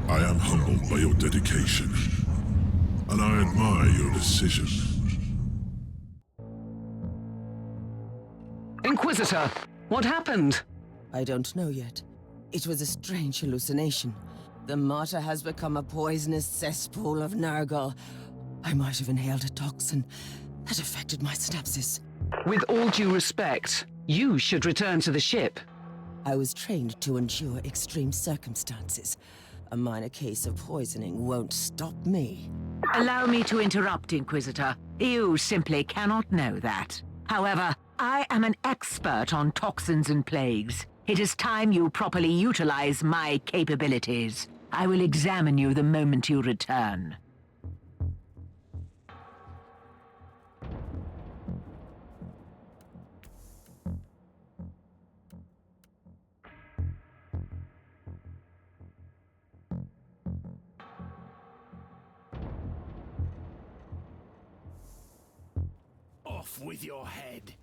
I am humbled by your dedication, and I admire your decision. Inquisitor, what happened? I don't know yet. It was a strange hallucination. The Martyr has become a poisonous cesspool of Nurgle. I might have inhaled a toxin that affected my synapses. With all due respect, you should return to the ship. I was trained to endure extreme circumstances. A minor case of poisoning won't stop me. Allow me to interrupt, Inquisitor. You simply cannot know that. However, I am an expert on toxins and plagues. It is time you properly utilize my capabilities. I will examine you the moment you return. Off with your head.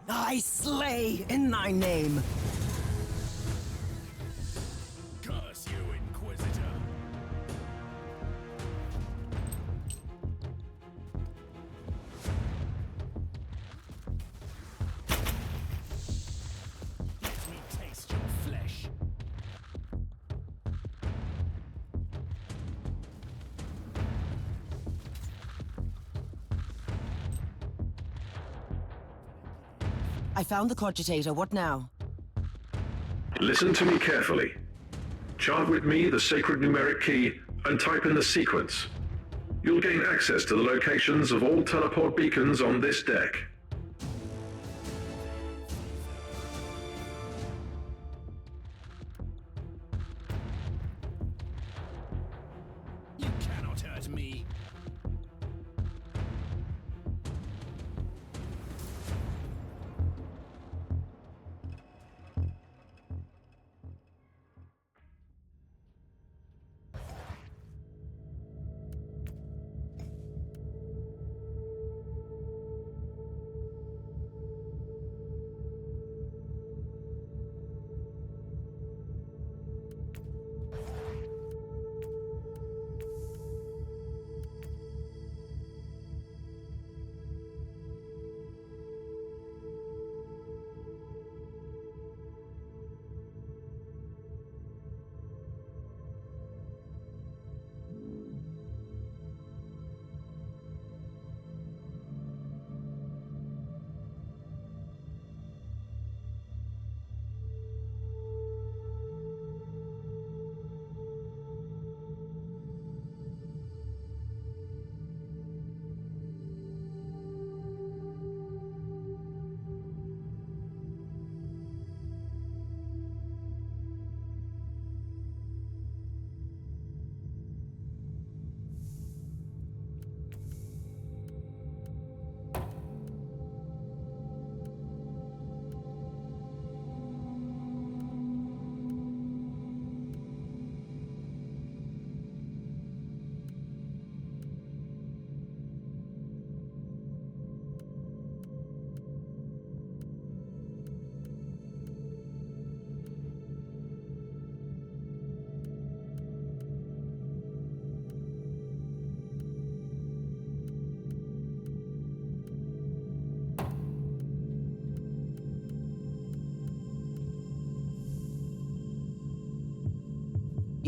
I slay in thy name. Curse you, Inquisitor. Let me taste your flesh. I found the cogitator. What now? Listen to me carefully. Chant with me the sacred numeric key and type in the sequence. You'll gain access to the locations of all teleport beacons on this deck. You cannot hurt me.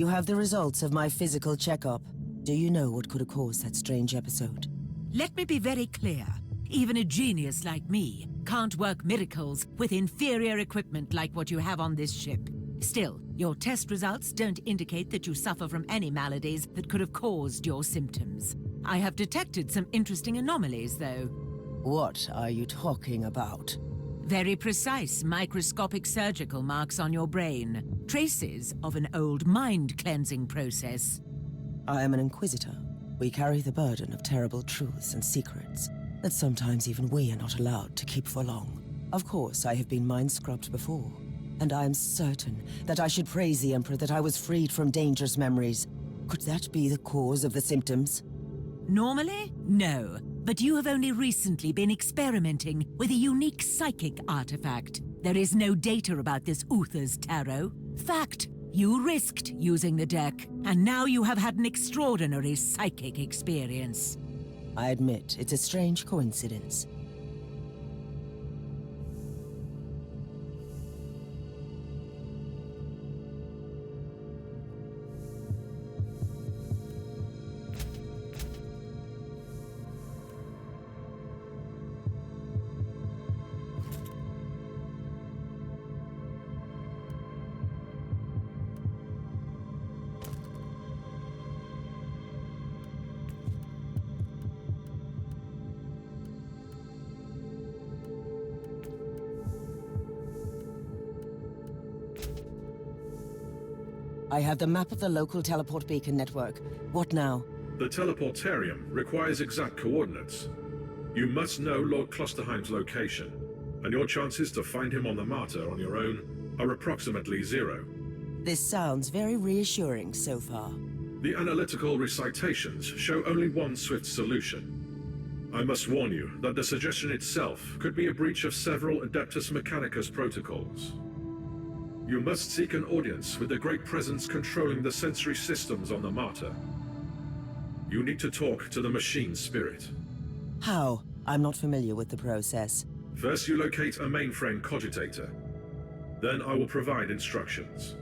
You have the results of my physical checkup. Do you know what could have caused that strange episode? Let me be very clear. Even a genius like me can't work miracles with inferior equipment like what you have on this ship. Still, your test results don't indicate that you suffer from any maladies that could have caused your symptoms. I have detected some interesting anomalies, though. What are you talking about? Very precise microscopic surgical marks on your brain. Traces of an old mind-cleansing process. I am an Inquisitor. We carry the burden of terrible truths and secrets that sometimes even we are not allowed to keep for long. Of course, I have been mind-scrubbed before, and I am certain that I should praise the Emperor that I was freed from dangerous memories. Could that be the cause of the symptoms? Normally, no. But you have only recently been experimenting with a unique psychic artifact. There is no data about this Uther's tarot. Fact, you risked using the deck, and now you have had an extraordinary psychic experience. I admit, it's a strange coincidence. I have the map of the local teleport beacon network. What now? The teleportarium requires exact coordinates. You must know Lord Klosterheim's location, and your chances to find him on the Martyr on your own are approximately 0. This sounds very reassuring so far. The analytical recitations show only one swift solution. I must warn you that the suggestion itself could be a breach of several Adeptus Mechanicus protocols. You must seek an audience with the Great Presence controlling the sensory systems on the Martyr. You need to talk to the machine spirit. How? I'm not familiar with the process. First you locate a mainframe cogitator. Then I will provide instructions.